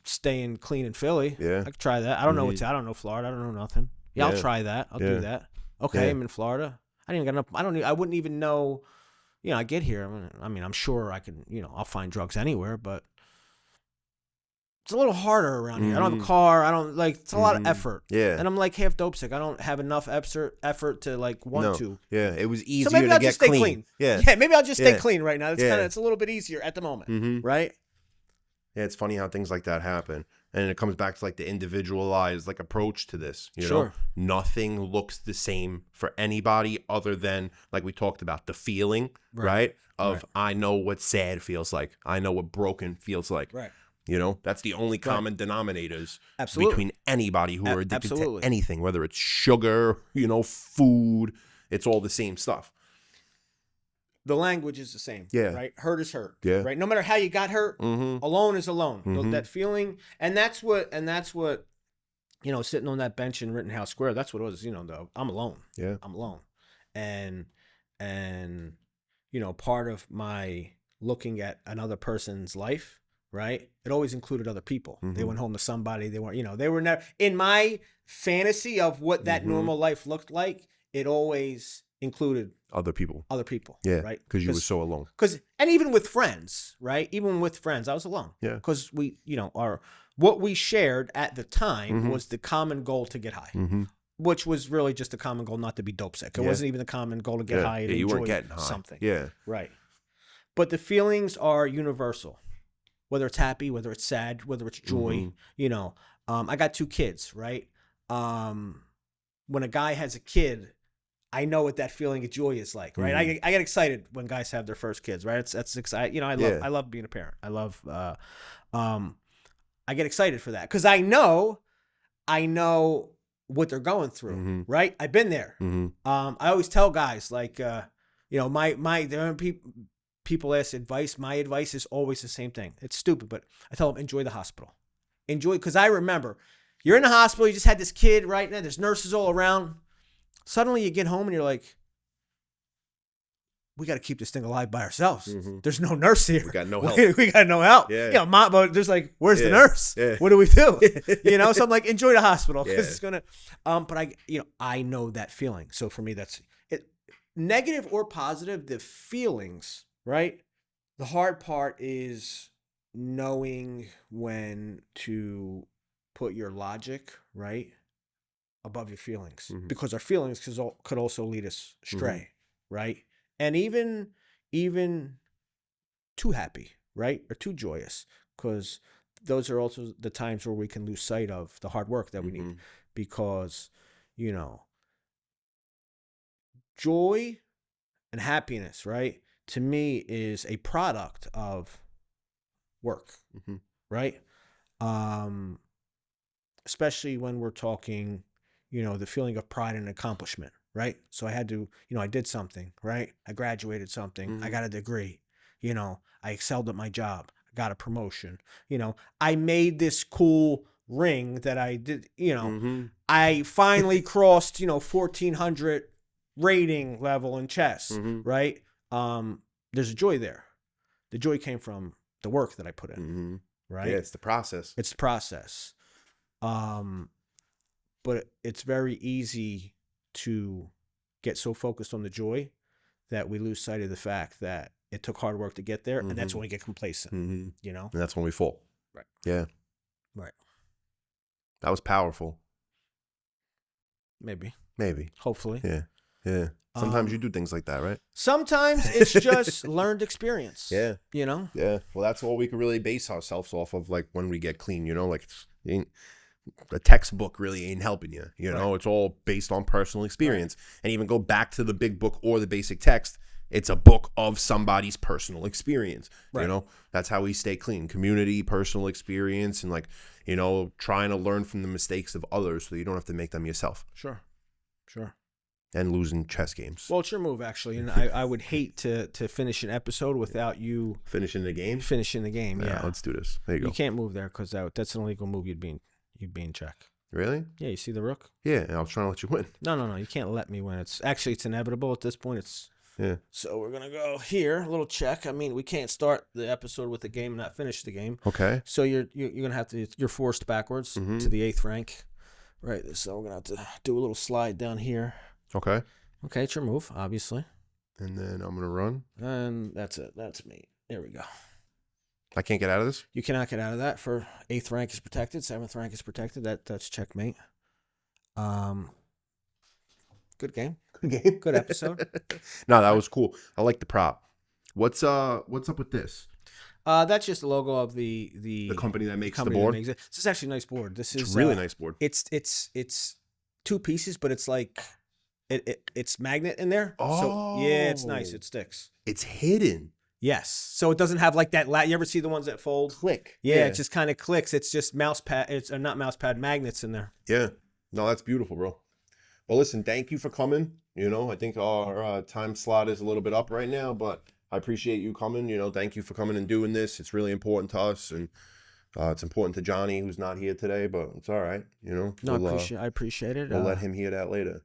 staying clean in Philly. Yeah. I could try that. I don't know I don't know Florida. I don't know nothing. Yeah, I'll try that. I'll do that. Okay, Yeah. I'm in Florida. I didn't get enough. I wouldn't even know. I get here. I'm sure I can. I'll find drugs anywhere, but it's a little harder around here. I don't have a car. I don't It's a lot of effort. Yeah. And I'm like half dope sick. I don't have enough effort to want to. Yeah, it was easier So maybe to I'll get just stay clean. clean. Yeah. Yeah, maybe I'll just stay Yeah. clean right now. It's Yeah. it's a little bit easier at the moment, right? Yeah, it's funny how things like that happen. And it comes back to like the individualized like approach to this. You know, nothing looks the same for anybody other than like we talked about the feeling, right? Of I know what sad feels like. I know what broken feels like. Right. That's the only common denominators Absolutely. between anybody who are addicted Absolutely. to anything, whether it's sugar, food, it's all the same stuff. The language is the same. Yeah. Right. Hurt is hurt. Yeah. Right. No matter how you got hurt, alone is alone. That feeling, and that's what, sitting on that bench in Rittenhouse Square. That's what it was. I'm alone. Yeah. I'm alone, and part of my looking at another person's life, right? It always included other people. They went home to somebody. They weren't. They were never in my fantasy of what that normal life looked like. It always included Other people. Yeah. Right. Because you were so alone. And even with friends, right? Even with friends, I was alone. Yeah. Because we, what we shared at the time was the common goal to get high, which was really just a common goal not to be dope sick. It wasn't even the common goal to get high and you enjoy weren't getting high. something. Yeah. Right. But the feelings are universal, whether it's happy, whether it's sad, whether it's joy. I got 2 kids, right? When a guy has a kid, I know what that feeling of joy is like, right? I get excited when guys have their first kids, right? That's exciting. I love being a parent. I love, I get excited for that because I know what they're going through, right? I've been there. I always tell guys like, there are people ask advice. My advice is always the same thing. It's stupid, but I tell them enjoy the hospital, because I remember you're in the hospital. You just had this kid, right? Now there's nurses all around. Suddenly you get home and you're like, we got to keep this thing alive by ourselves. There's no nurse here. We got no help. We got no help. Yeah. Mom, but there's like, where's the nurse? Yeah. What do we do? So I'm like, enjoy the hospital because it's going to, but I know that feeling. So for me, that's it. Negative or positive, the feelings, right? The hard part is knowing when to put your logic, right, above your feelings, because our feelings could also lead us astray, right? And even too happy, right, or too joyous, because those are also the times where we can lose sight of the hard work that we need, because joy and happiness, right, to me is a product of work, right? especially when we're talking, the feeling of pride and accomplishment, right? So I had to, I did something, right? I graduated something. I got a degree. I excelled at my job. I got a promotion. I made this cool ring that I did, I finally crossed, 1400 rating level in chess, right? There's a joy there. The joy came from the work that I put in, right? Yeah, it's the process. It's the process. But it's very easy to get so focused on the joy that we lose sight of the fact that it took hard work to get there, and that's when we get complacent, And that's when we fall. Right. Yeah. Right. That was powerful. Maybe. Hopefully. Yeah. Yeah. Sometimes you do things like that, right? Sometimes it's just learned experience. Yeah. Yeah. Well, that's all we can really base ourselves off of, like, when we get clean, like, a textbook really ain't helping you. Right. It's all based on personal experience. Right. And even go back to the big book or the basic text, it's a book of somebody's personal experience. Right. That's how we stay clean. Community, personal experience, and, like, trying to learn from the mistakes of others so you don't have to make them yourself. Sure. And losing chess games. Well, it's your move, actually, and I would hate to finish an episode without you finishing the game. Yeah, let's do this. There you go. You can't move there because that's an illegal move. You'd be in check. Really? Yeah. You see the rook? Yeah. I was trying to let you win. No. You can't let me win. It's inevitable at this point. Yeah. So we're gonna go here. A little check. I mean, we can't start the episode with the game and not finish the game. Okay. So you're gonna have to. You're forced backwards to the 8th rank. Right. So we're gonna have to do a little slide down here. Okay. Okay, it's your move, obviously. And then I'm going to run. And that's it. That's me. There we go. I can't get out of this? You cannot get out of that. For 8th rank is protected. 7th rank is protected. That's checkmate. Good game. Good episode. No, that was cool. I like the prop. What's up with this? That's just the logo of the company that makes the board. This is actually a nice board. This is a really nice board. It's 2 pieces, but it's like it's magnet in there. Oh, so, yeah, it's nice. It sticks. It's hidden. Yes, so it doesn't have like that. You ever see the ones that fold? Click. Yeah, it just kind of clicks. It's just mouse pad. It's not mouse pad, magnets in there. Yeah, no, that's beautiful, bro. Well, listen, thank you for coming. I think our time slot is a little bit up right now, but I appreciate you coming. Thank you for coming and doing this. It's really important to us, and it's important to Johnny, who's not here today, but it's all right. No, I appreciate it. We'll let him hear that later.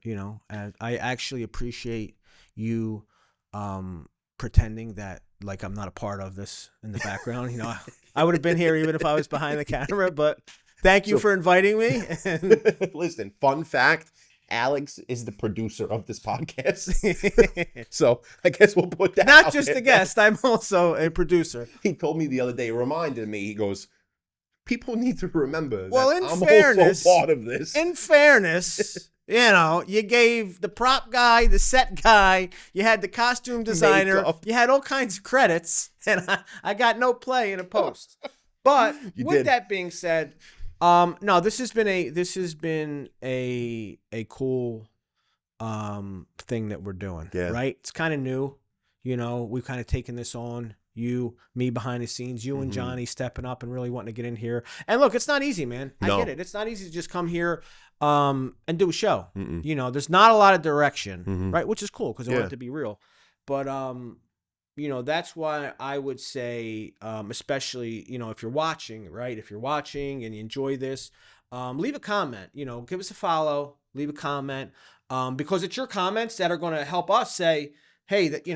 And I actually appreciate you pretending that like I'm not a part of this in the background. I would have been here even if I was behind the camera, but thank you for inviting me. Listen, fun fact, Alex is the producer of this podcast. So I guess we'll put that Not just a guest, I'm also a producer. He told me the other day, reminded me, he goes, people need to remember that I'm also part of this. In fairness, you gave the prop guy, the set guy, you had the costume designer, you had all kinds of credits, and I got no play in a post. But that being said, no, this has been a cool thing that we're doing. Yeah. Right? It's kind of new. We've kind of taken this on. Me behind the scenes, you and Johnny stepping up and really wanting to get in here. And look, it's not easy, man. No. I get it. It's not easy to just come here and do a show. There's not a lot of direction, right? Which is cool because I want it to be real. But that's why I would say, especially, if you're watching, right? If you're watching and you enjoy this, leave a comment, give us a follow, leave a comment, because it's your comments that are going to help us say, hey, that,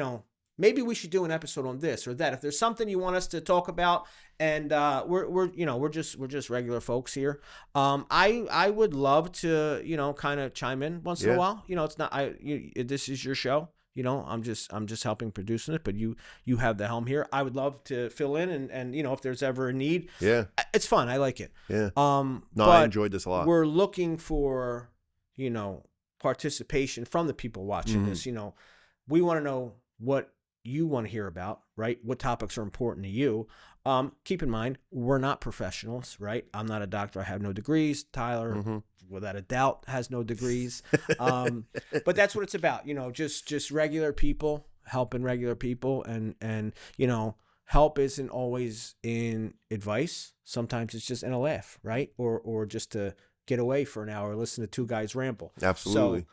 maybe we should do an episode on this or that. If there's something you want us to talk about, and we're just regular folks here. I would love to kind of chime in once in a while. It's not this is your show. I'm just helping producing it, but you have the helm here. I would love to fill in and if there's ever a need. Yeah, it's fun. I like it. Yeah. I enjoyed this a lot. We're looking for participation from the people watching this. We want to know what you want to hear about, right? What topics are important to you? Keep in mind, we're not professionals, right? I'm not a doctor. I have no degrees. Tyler, without a doubt, has no degrees. But that's what it's about, just regular people helping regular people, and help isn't always in advice. Sometimes it's just in a laugh, right? Or just to get away for an hour, listen to two guys ramble. Absolutely. So,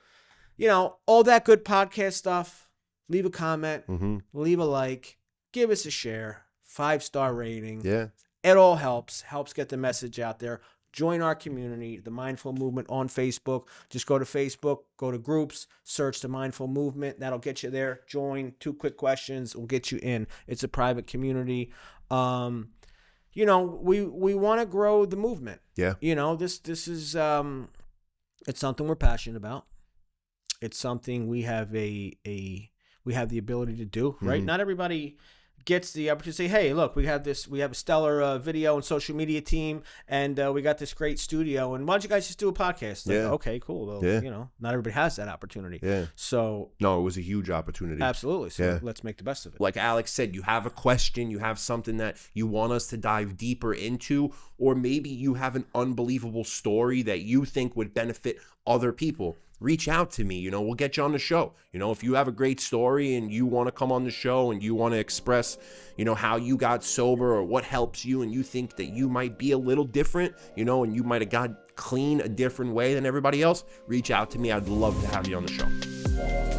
you know, all that good podcast stuff. Leave a comment, leave a like, give us a share, 5-star rating. Yeah. It all helps get the message out there. Join our community, the Mindful Movement on Facebook. Just go to Facebook, go to groups, search the Mindful Movement. That'll get you there. Join. 2 quick questions will get you in. It's a private community. You know, we want to grow the movement. Yeah. You know, this is it's something we're passionate about. It's something we have we have the ability to do, right? Not everybody gets the opportunity to say, hey, look, we have a stellar video and social media team, and we got this great studio, and why don't you guys just do a podcast? Like, okay, cool. Well, you know, not everybody has that opportunity. Yeah. So no, it was a huge opportunity. Absolutely. So let's make the best of it. Like Alex said, you have a question, you have something that you want us to dive deeper into, or maybe you have an unbelievable story that you think would benefit other people. Reach out to me, you know, we'll get you on the show. You know, if you have a great story and you want to come on the show and you want to express, you know, how you got sober or what helps you, and you think that you might be a little different, you know, and you might have got clean a different way than everybody else, reach out to me. I'd love to have you on the show.